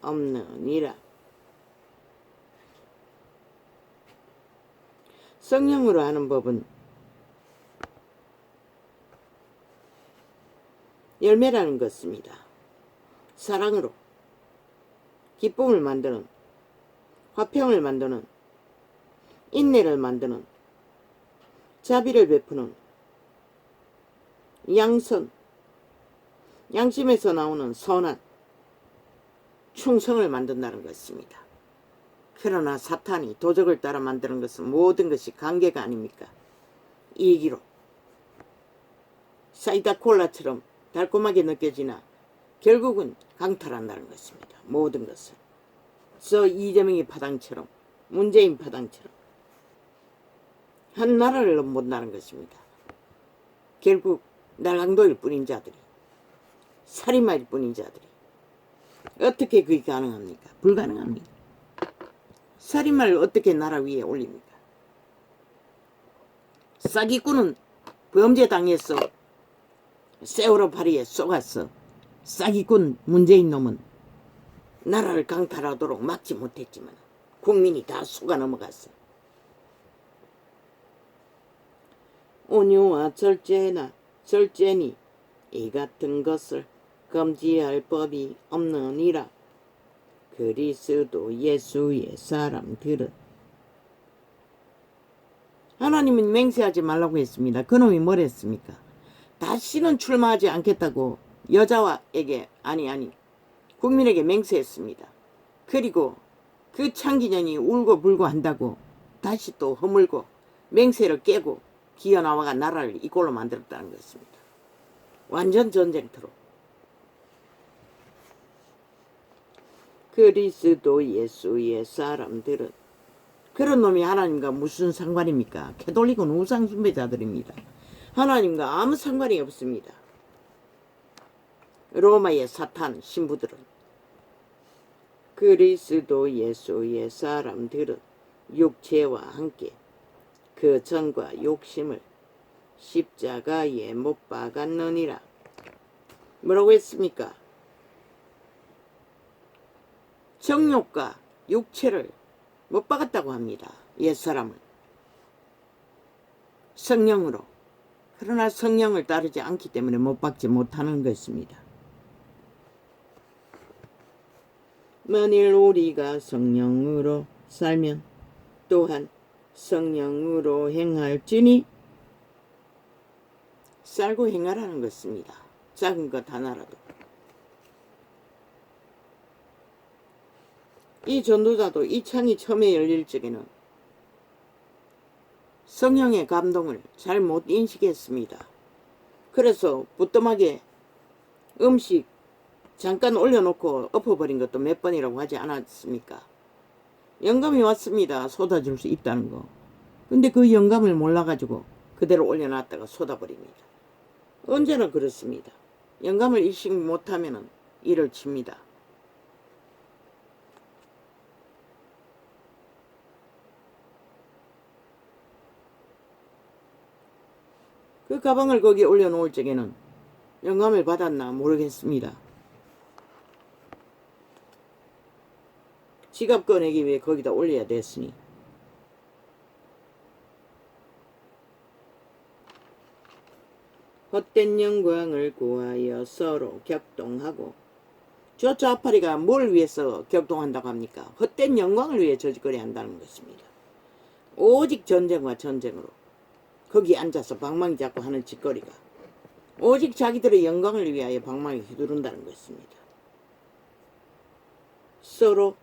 없느니라. 성령으로 하는 법은 열매라는 것입니다. 사랑으로 기쁨을 만드는, 화평을 만드는, 인내를 만드는, 자비를 베푸는, 양선, 양심에서 나오는 선한, 충성을 만든다는 것입니다. 그러나 사탄이 도적을 따라 만드는 것은 모든 것이 관계가 아닙니까? 이기로 사이다 콜라처럼 달콤하게 느껴지나 결국은 강탈한다는 것입니다. 모든 것을. 저 이재명이 파당처럼, 문재인 파당처럼 한 나라를 넘본다는 것입니다. 결국 날강도일 뿐인 자들이, 살인마일 뿐인 자들이 어떻게 그게 가능합니까? 불가능합니다. 살인마를 어떻게 나라 위에 올립니까? 사기꾼은 범죄 당해서 세월호 파리에 쏘갔어. 사기꾼 문재인 놈은 나라를 강탈하도록 막지 못했지만 국민이 다 속아 넘어갔어. 온유와 절제니 이 같은 것을 금지할 법이 없느니라. 그리스도 예수의 사람들은. 하나님은 맹세하지 말라고 했습니다. 그놈이 뭘 했습니까? 다시는 출마하지 않겠다고 여자와에게 아니 국민에게 맹세했습니다. 그리고 그 창기년이 울고불고 한다고 다시 또 허물고 맹세를 깨고 기어나와가 나라를 이꼴로 만들었다는 것입니다. 완전 전쟁터로. 그리스도 예수의 사람들은. 그런 놈이 하나님과 무슨 상관입니까? 캐톨릭은 우상 숭배자들입니다. 하나님과 아무 상관이 없습니다. 로마의 사탄 신부들은. 그리스도 예수의 사람들은 육체와 함께 그 정과 욕심을 십자가에 못 박았느니라. 뭐라고 했습니까? 정욕과 육체를 못 박았다고 합니다. 옛사람을. 성령으로. 그러나 성령을 따르지 않기 때문에 못 박지 못하는 것입니다. 만일 우리가 성령으로 살면 또한 성령으로 행할지니. 살고 행하라는 것입니다. 작은 것 하나라도. 이 전도자도 이 창이 처음에 열릴 적에는 성령의 감동을 잘 못 인식했습니다. 그래서 부뚜막에 음식 잠깐 올려놓고 엎어버린 것도 몇 번이라고 하지 않았습니까? 영감이 왔습니다. 쏟아질 수 있다는 거. 근데 그 영감을 몰라가지고 그대로 올려놨다가 쏟아버립니다. 언제나 그렇습니다. 영감을 인식 못하면 일을 칩니다. 그 가방을 거기에 올려놓을 적에는 영감을 받았나 모르겠습니다. 지갑 꺼내기 위해 거기다 올려야 됐으니. 헛된 영광을 구하여 서로 격동하고. 저 좌파리가 뭘 위해서 격동한다고 합니까? 헛된 영광을 위해 저짓거리 한다는 것입니다. 오직 전쟁과 전쟁으로 거기 앉아서 방망이 잡고 하는 짓거리가 오직 자기들의 영광을 위하여 방망이 휘두른다는 것입니다. 서로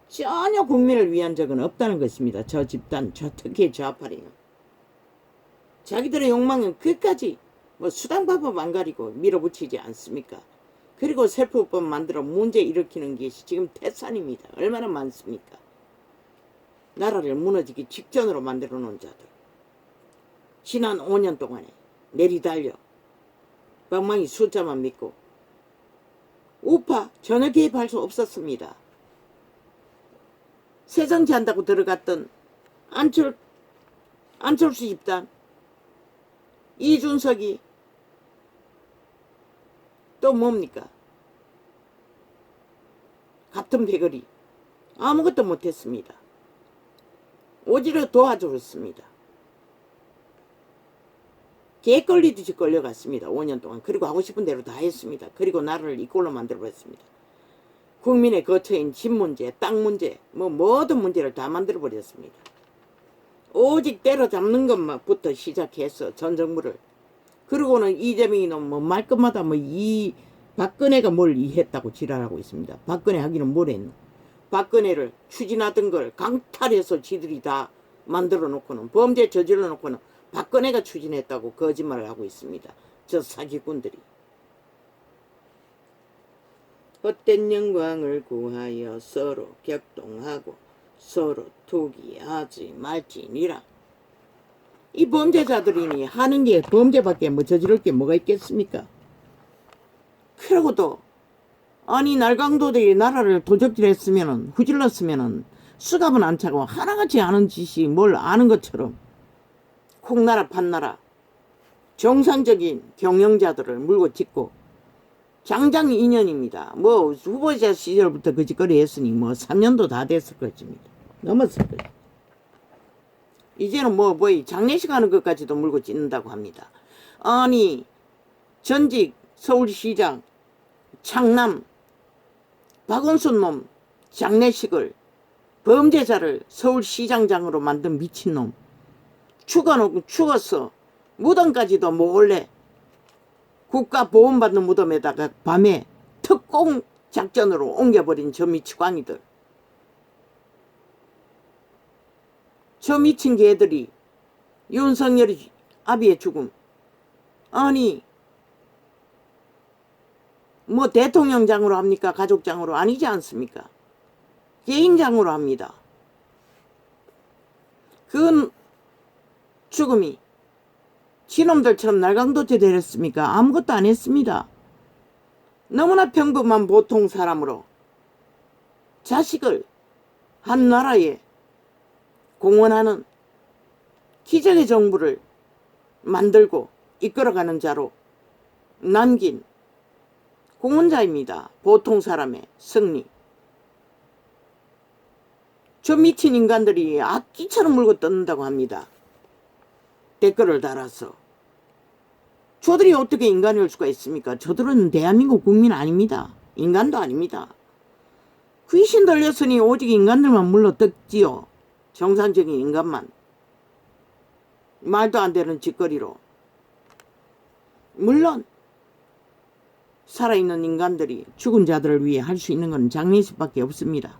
전혀 국민을 위한 적은 없다는 것입니다. 저 집단, 특히 좌파리는. 자기들의 욕망은 끝까지 수단방법 안 가리고 밀어붙이지 않습니까? 그리고 세포법 만들어 문제 일으키는 것이 지금 태산입니다. 얼마나 많습니까? 나라를 무너지기 직전으로 만들어 놓은 자들. 지난 5년 동안에 내리달려 방망이 숫자만 믿고 우파 전혀 개입할 수 없었습니다. 새정치 한다고 들어갔던 안철수 집단, 이준석이 또 뭡니까? 같은 배거리 아무것도 못했습니다. 오히려 도와줬습니다. 개 걸리듯이 걸려갔습니다. 5년 동안. 그리고 하고 싶은 대로 다 했습니다. 그리고 나라를 이꼴로 만들어버렸습니다. 국민의 거처인 집 문제, 땅 문제, 모든 문제를 다 만들어버렸습니다. 오직 때려잡는 것만부터 시작해서 전 정부를. 그리고는 이재명이 말 것마다 이 박근혜가 뭘 이했다고 지랄하고 있습니다. 박근혜 하기는 뭘 했노? 박근혜를 추진하던 걸 강탈해서 지들이 다 만들어 놓고는 범죄 저질러 놓고는 박근혜가 추진했다고 거짓말을 하고 있습니다. 저 사기꾼들이. 헛된 영광을 구하여 서로 격동하고 서로 투기하지 말지니라. 이 범죄자들이니 하는 게 범죄밖에 저지를 게 뭐가 있겠습니까? 그러고도 아니 날강도들이 나라를 도적질했으면은 후질렀으면은 수갑은 안 차고 하나같이 아는 짓이 뭘 아는 것처럼 콩나라 판나라 정상적인 경영자들을 물고 짚고 장장 2년입니다. 후보자 시절부터 그 짓거리 했으니 3년도 다 됐을 것입니다. 넘었을 거예요. 이제는 장례식 하는 것까지도 물고 찢는다고 합니다. 아니 전직 서울시장 창남 박원순 놈 장례식을 범죄자를 서울시장장으로 만든 미친놈 죽었어. 무덤까지도 몰래 국가 보험받는 무덤에다가 밤에 특공 작전으로 옮겨버린 저 미치광이들. 저 미친 개들이 윤석열이 아비의 죽음. 아니 대통령장으로 합니까? 가족장으로 아니지 않습니까? 개인장으로 합니다. 그 죽음이 지놈들처럼 날강도체 되렸습니까? 아무것도 안 했습니다. 너무나 평범한 보통 사람으로 자식을 한 나라에 공헌하는 기적의 정부를 만들고 이끌어가는 자로 남긴 공헌자입니다. 보통 사람의 승리. 저 미친 인간들이 악기처럼 물고 뜯는다고 합니다. 댓글을 달아서. 저들이 어떻게 인간일 수가 있습니까? 저들은 대한민국 국민 아닙니다. 인간도 아닙니다. 귀신 들렸으니 오직 인간들만 물러 뜯지요. 정상적인 인간만. 말도 안 되는 짓거리로. 물론 살아있는 인간들이 죽은 자들을 위해 할 수 있는 건 장례식밖에 없습니다.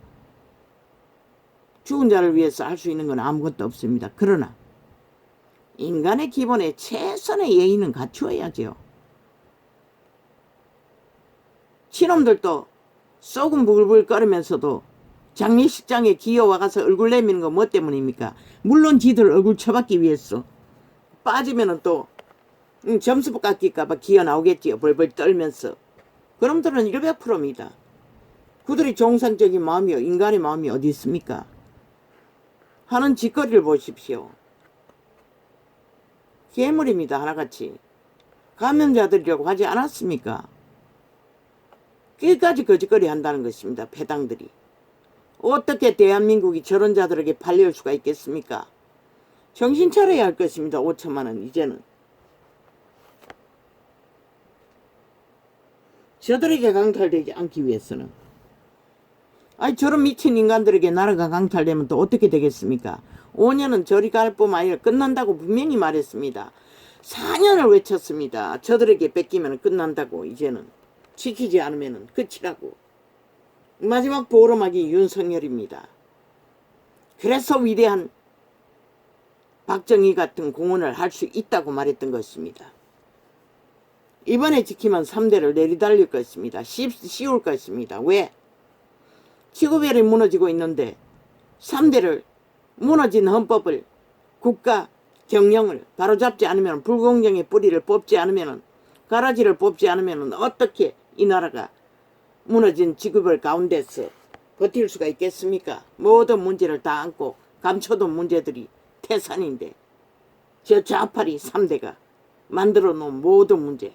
죽은 자를 위해서 할 수 있는 건 아무것도 없습니다. 그러나 인간의 기본에 최선의 예의는 갖추어야죠. 친놈들도 쏘금 불불 끓으면서도 장례식장에 기어와가서 얼굴 내미는 거 뭐 때문입니까? 물론 지들 얼굴 쳐받기 위해서. 빠지면은 또 점수 깎일까봐 기어 나오겠지요. 벌벌 떨면서. 그놈들은 100%입니다. 그들이 정상적인 마음이요. 인간의 마음이 어디 있습니까? 하는 짓거리를 보십시오. 괴물입니다. 하나같이. 감염자들이라고 하지 않았습니까? 끝까지 거짓거리 한다는 것입니다. 패당들이. 어떻게 대한민국이 저런 자들에게 팔릴 수가 있겠습니까? 정신 차려야 할 것입니다. 5천만 원 이제는. 저들에게 강탈되지 않기 위해서는. 아니 저런 미친 인간들에게 나라가 강탈되면 또 어떻게 되겠습니까? 5년은 저리 갈 뿐만 아니라 끝난다고 분명히 말했습니다. 4년을 외쳤습니다. 저들에게 뺏기면 끝난다고. 이제는 지키지 않으면 끝이라고. 마지막 보름하기 윤석열입니다. 그래서 위대한 박정희 같은 공헌을 할 수 있다고 말했던 것입니다. 이번에 지키면 3대를 내리달릴 것입니다. 쉬울 것입니다. 왜? 지구별이 무너지고 있는데 3대를 무너진 헌법을 국가 경영을 바로잡지 않으면, 불공정의 뿌리를 뽑지 않으면, 가라지를 뽑지 않으면 어떻게 이 나라가 무너진 지구별 가운데서 버틸 수가 있겠습니까? 모든 문제를 다 안고 감춰둔 문제들이 태산인데, 저 좌파리 3대가 만들어 놓은 모든 문제,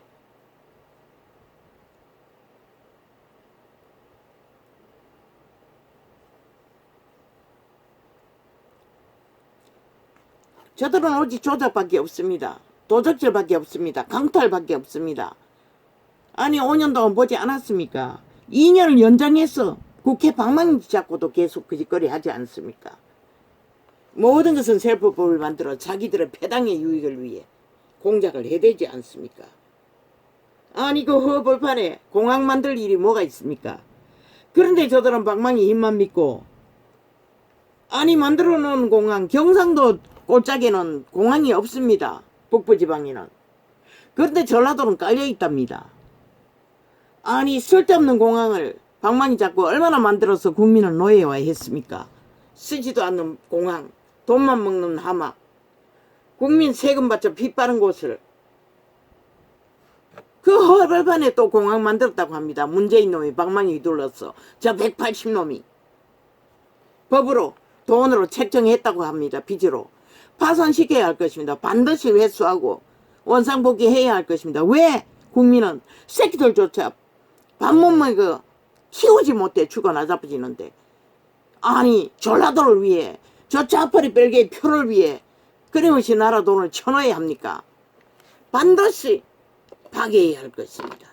저들은 오직 조작밖에 없습니다. 도적질밖에 없습니다. 강탈밖에 없습니다. 아니 5년 동안 보지 않았습니까? 2년을 연장해서 국회 방망이 잡고도 계속 그 짓거리 하지 않습니까? 모든 것은 세법을 만들어 자기들의 패당의 유익을 위해 공작을 해대지 않습니까? 아니 그 허벌판에 공항 만들 일이 뭐가 있습니까? 그런데 저들은 방망이 힘만 믿고, 아니 만들어 놓은 공항, 경상도 꼴짝에는 공항이 없습니다. 북부지방에는. 그런데 전라도는 깔려 있답니다. 아니 쓸데없는 공항을 방망이 잡고 얼마나 만들어서 국민을 노예화했습니까? 쓰지도 않는 공항, 돈만 먹는 하막, 국민 세금 받쳐 피 빠른 곳을 그 허벌판에 또 공항 만들었다고 합니다. 문재인 놈이 방망이 둘러서 저 180놈이 법으로 돈으로 책정했다고 합니다. 빚으로 파산시켜야 할 것입니다. 반드시 회수하고 원상복귀해야 할 것입니다. 왜? 국민은 새끼들조차 밥 못 먹고 키우지 못해 죽어 나자빠지는데, 아니 전라도를 위해, 저 좌파리 벨기에 표를 위해 끊임없이 나라 돈을 쳐넣어야 합니까? 반드시 파괴해야 할 것입니다.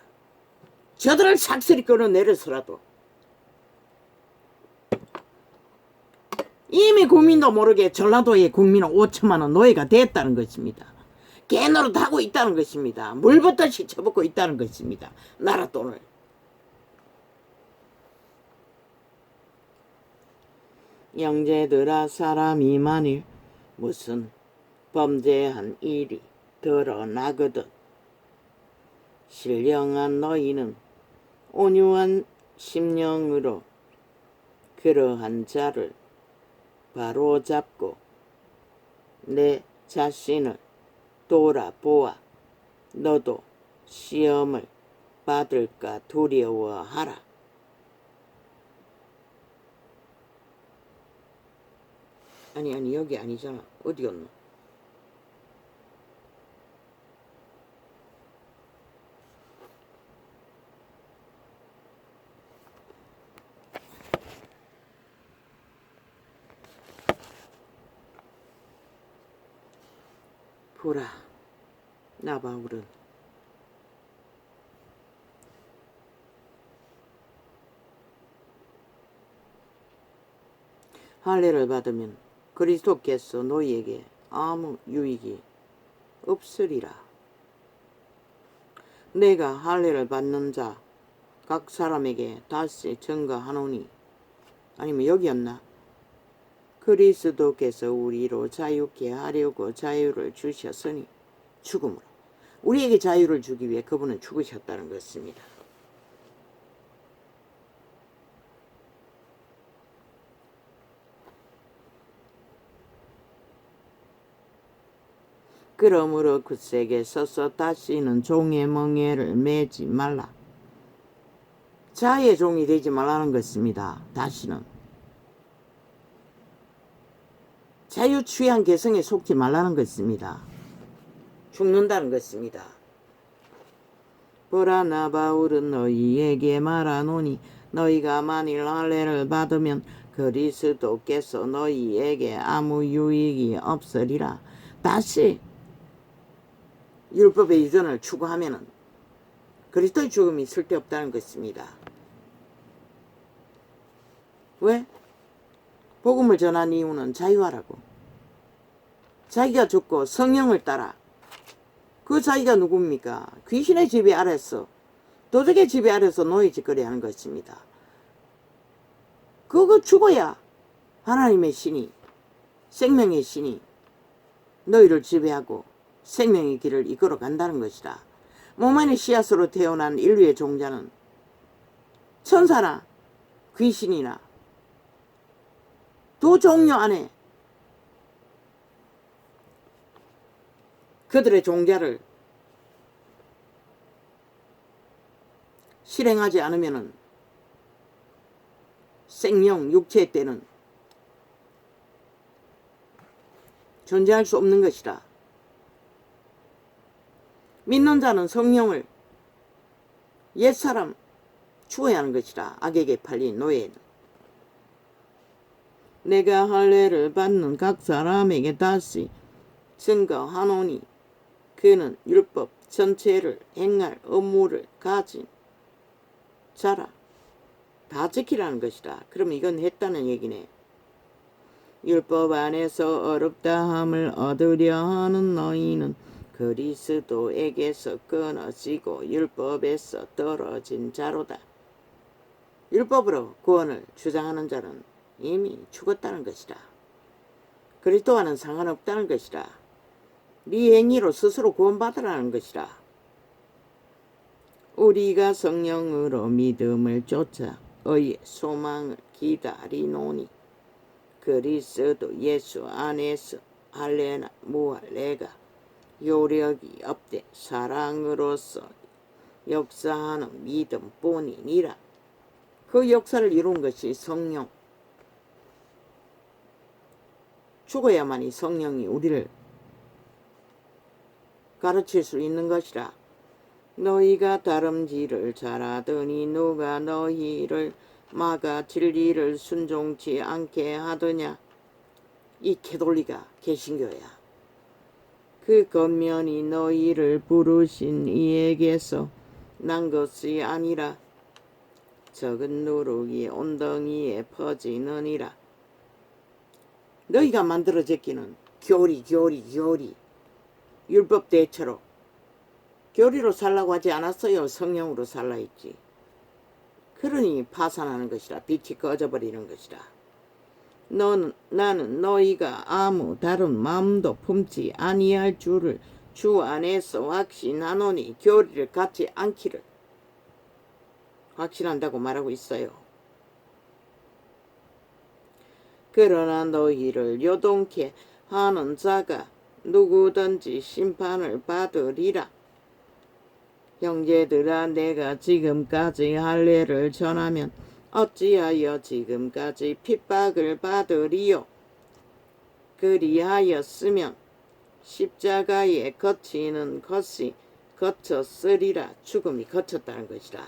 저들을 삭슬이 끌어내려서라도. 이미 국민도 모르게 전라도의 국민은 5천만 원 노예가 됐다는 것입니다. 개노릇하고 있다는 것입니다. 물붓듯이 쳐붓고 있다는 것입니다. 나라 돈을. 영재들아, 사람이 만일 무슨 범죄한 일이 드러나거든 신령한 너희는 온유한 심령으로 그러한 자를 바로잡고 내 자신을 돌아보아 너도 시험을 받을까 두려워하라. 아니 여기 아니잖아. 어디였노? 보라 나바울은 할례를 받으면 그리스도께서 너희에게 아무 유익이 없으리라. 내가 할례를 받는 자 각 사람에게 다시 증거하노니, 아니면 여기였나? 그리스도께서 우리로 자유케 하려고 자유를 주셨으니 죽음으로 우리에게 자유를 주기 위해 그분은 죽으셨다는 것입니다. 그러므로 굳세게 서서 다시는 종의 멍에를 매지 말라. 자의 종이 되지 말라는 것입니다. 다시는 자유 취한 개성에 속지 말라는 것입니다. 죽는다는 것입니다. 보라 나 바울은 너희에게 말하노니 너희가 만일 할례를 받으면 그리스도께서 너희에게 아무 유익이 없으리라. 다시 율법의 유전을 추구하면 그리스도의 죽음이 쓸데없다는 것입니다. 왜? 복음을 전한 이유는 자유하라고. 자기가 죽고 성령을 따라. 그 자기가 누굽니까? 귀신의 지배 아래서, 도적의 지배 아래서 노예짓거리 하는 것입니다. 그거 죽어야 하나님의 신이, 생명의 신이 너희를 지배하고 생명의 길을 이끌어 간다는 것이다. 몸 안의 씨앗으로 태어난 인류의 종자는 천사나 귀신이나 두 종류 안에 그들의 종자를 실행하지 않으면 생명, 육체의 때는 존재할 수 없는 것이다. 믿는 자는 성령을 옛사람 죽어야 하는 것이다. 악에게 팔린 노예는. 내가 할례를 받는 각 사람에게 다시 증거하노니 그는 율법 전체를 행할 의무를 가진 자라. 다 지키라는 것이다. 그럼 이건 했다는 얘기네. 율법 안에서 어렵다함을 얻으려 하는 너희는 그리스도에게서 끊어지고 율법에서 떨어진 자로다. 율법으로 구원을 주장하는 자는 이미 죽었다는 것이다. 그리스도와는 상관없다는 것이다. 네 행위로 스스로 구원받으라는 것이다. 우리가 성령으로 믿음을 쫓아 의의 소망을 기다리노니 그리스도 예수 안에서 할례나 무할례가 요력이 없되 사랑으로서 역사하는 믿음뿐이니라. 그 역사를 이룬 것이 성령. 죽어야만이 성령이 우리를 가르칠 수 있는 것이라. 너희가 다름질을 잘하더니 누가 너희를 막아 진리를 순종치 않게 하더냐. 이 캐톨리가 개신교야. 그 겉면이 너희를 부르신 이에게서 난 것이 아니라 적은 누룩이 온덩이에 퍼지느니라. 너희가 만들어 제끼는 교리 율법 대처로 교리로 살라고 하지 않았어요. 성령으로 살라 했지. 그러니 파산하는 것이라. 빛이 꺼져버리는 것이라. 나는 너희가 아무 다른 마음도 품지 아니할 줄을 주 안에서 확신하노니 교리를 갖지 않기를 확신한다고 말하고 있어요. 그러나 너희를 요동케 하는 자가 누구든지 심판을 받으리라. 형제들아, 내가 지금까지 할례를 전하면 어찌하여 지금까지 핍박을 받으리요. 그리하였으면 십자가에 거치는 것이 거쳤으리라. 죽음이 거쳤다는 것이라.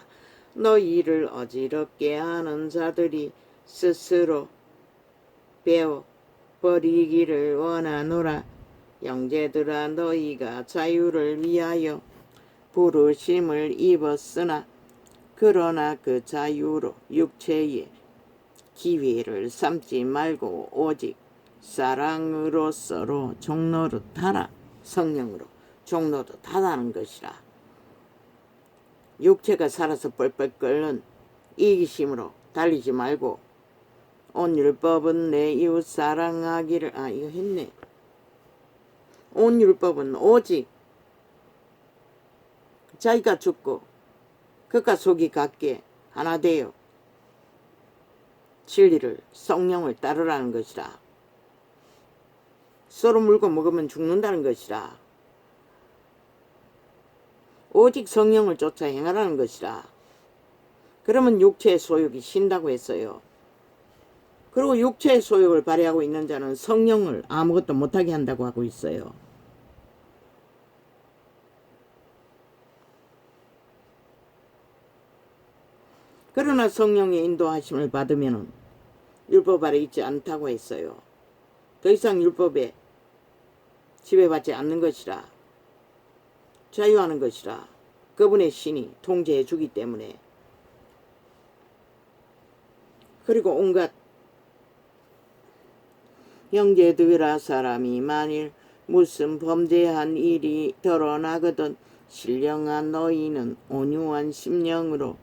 너희를 어지럽게 하는 자들이 스스로 배워 버리기를 원하노라. 형제들아, 너희가 자유를 위하여 부르심을 입었으나 그러나 그 자유로 육체의 기회를 삼지 말고 오직 사랑으로서로 종노릇하라. 성령으로 종노릇하라는 것이라. 육체가 살아서 뻘뻘 끓는 이기심으로 달리지 말고 온 율법은 내 이웃 사랑하기를 이거 했네. 온 율법은 오직 자기가 죽고 그가 속이 같게 하나 되어 진리를 성령을 따르라는 것이라. 서로 물고 먹으면 죽는다는 것이라. 오직 성령을 쫓아 행하라는 것이라. 그러면 육체의 소욕이 신다고 했어요. 그리고 육체의 소욕을 발휘하고 있는 자는 성령을 아무것도 못하게 한다고 하고 있어요. 그러나 성령의 인도하심을 받으면 율법 아래 있지 않다고 했어요. 더 이상 율법에 지배받지 않는 것이라. 자유하는 것이라. 그분의 신이 통제해 주기 때문에. 그리고 온갖 형제들아, 사람이 만일 무슨 범죄한 일이 드러나거든 신령한 너희는 온유한 심령으로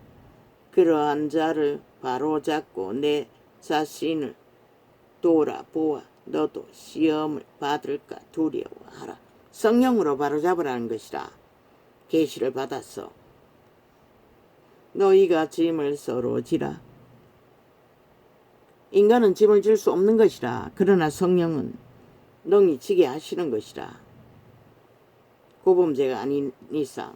그러한 자를 바로잡고 내 자신을 돌아보아 너도 시험을 받을까 두려워하라. 성령으로 바로잡으라는 것이라. 계시를 받았어. 너희가 짐을 서로 지라. 인간은 짐을 질 수 없는 것이라. 그러나 성령은 능히 지게 하시는 것이라. 고범죄가 아닌 이상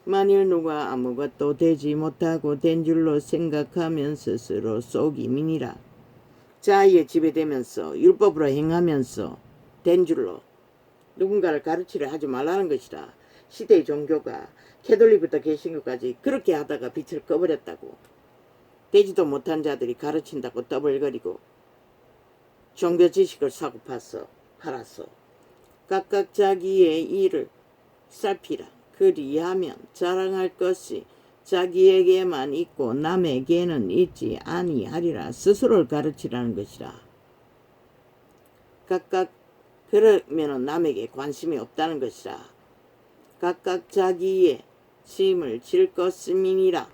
만일 누가 아무것도 되지 못하고 된 줄로 생각하면 스스로 속임이니라. 자의에 지배되면서 율법으로 행하면서 된 줄로 누군가를 가르치려 하지 말라는 것이라. 시대의 종교가 캐톨릭부터 개신교까지 그렇게 하다가 빛을 꺼버렸다고. 되지도 못한 자들이 가르친다고 떠벌거리고 종교 지식을 사고파서 팔았어. 각각 자기의 일을 살피라. 그리하면 자랑할 것이 자기에게만 있고 남에게는 있지 아니하리라. 스스로를 가르치라는 것이라. 각각 그러면 남에게 관심이 없다는 것이라. 각각 자기의 짐을 질 것임이니라.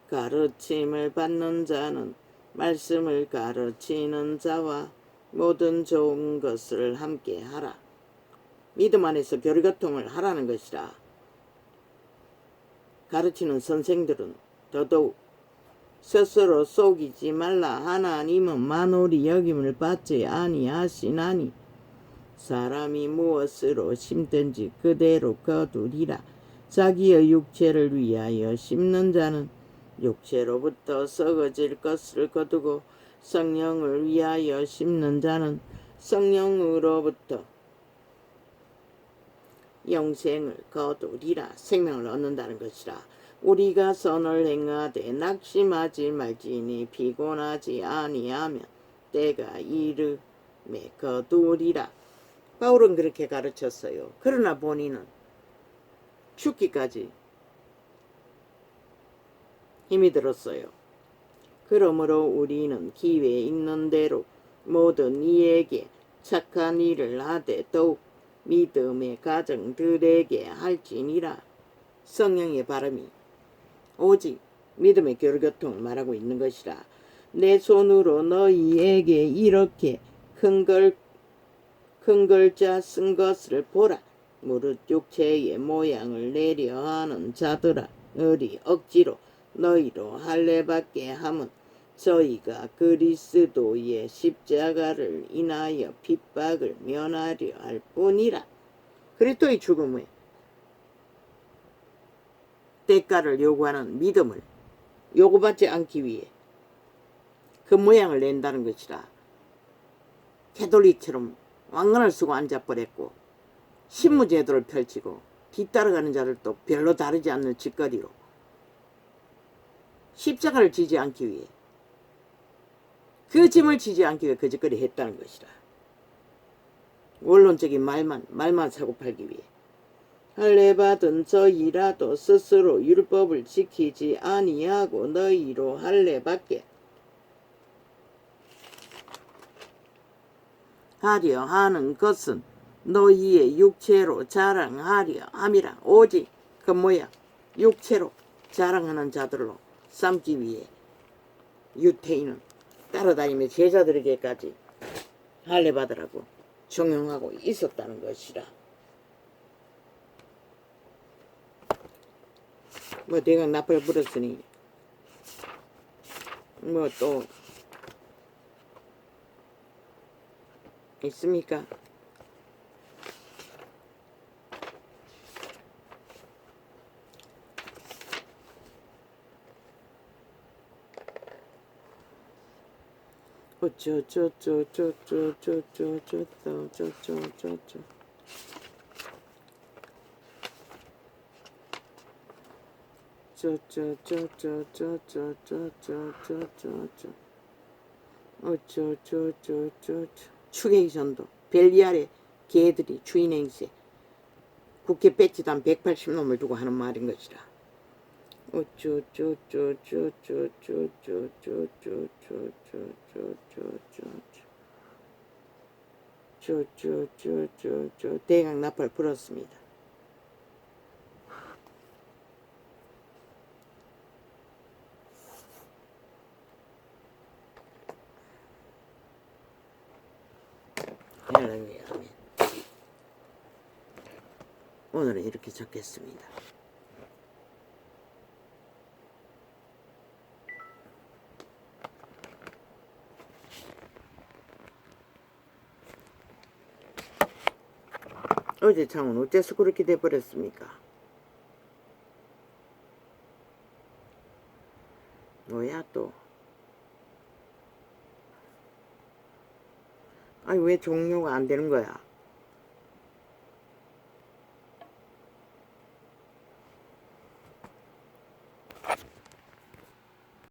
가르침을 받는 자는 말씀을 가르치는 자와 모든 좋은 것을 함께 하라. 믿음 안에서 교류교통을 하라는 것이라. 가르치는 선생들은 더더욱 스스로 속이지 말라. 하나님은 만홀이 여김을 받지 아니하시나니 사람이 무엇으로 심든지 그대로 거두리라. 자기의 육체를 위하여 심는 자는 육체로부터 썩어질 것을 거두고 성령을 위하여 심는 자는 성령으로부터 영생을 거두리라. 생명을 얻는다는 것이라. 우리가 선을 행하되 낙심하지 말지니 피곤하지 아니하면 때가 이르매 거두리라. 바울은 그렇게 가르쳤어요. 그러나 본인은 죽기까지 힘이 들었어요. 그러므로 우리는 기회 있는 대로 모든 이에게 착한 일을 하되 더욱 믿음의 가정들에게 할지니라. 성령의 발음이 오직 믿음의 교류교통을 말하고 있는 것이라. 내 손으로 너희에게 이렇게 큰 글자 쓴 것을 보라. 무릇 육체의 모양을 내려 하는 자들아, 을이 억지로 너희로 할례받게 함은 저희가 그리스도의 십자가를 인하여 핍박을 면하려 할 뿐이라. 그리스도의 죽음에 대가를 요구하는 믿음을 요구받지 않기 위해 그 모양을 낸다는 것이라. 캐톨릭처럼 왕관을 쓰고 앉아버렸고 신무제도를 펼치고 뒤따라가는 자를 또 별로 다르지 않는 짓거리로 십자가를 지지 않기 위해 그 짐을 지지 않기 위해 그 짓거리 했다는 것이라. 원론적인 말만 사고팔기 위해 할례받은 저희라도 스스로 율법을 지키지 아니하고 너희로 할례받게 하려 하는 것은 너희의 육체로 자랑하려 함이라. 오직 그 모양 육체로 자랑하는 자들로 삼기 위해 유태인은 따라다니며 제자들에게까지 할례받으라고 종용하고 있었다는 것이라. 뭐 내가 나팔 불었으니 뭐 또 있습니까? 추계기 전도 벨리알의 개들이 주인 행세 국회 배치도 한 180놈을 두고 하는 말인 것이라. 쭉쭉쭉쭉쭉 대강 나팔 불었습니다. 할렐루야. 아멘. 오늘은 이렇게 적겠습니다. 어제 창은 어째서 그렇게 돼버렸습니까? 뭐야 또? 아니 왜 종료가 안 되는 거야?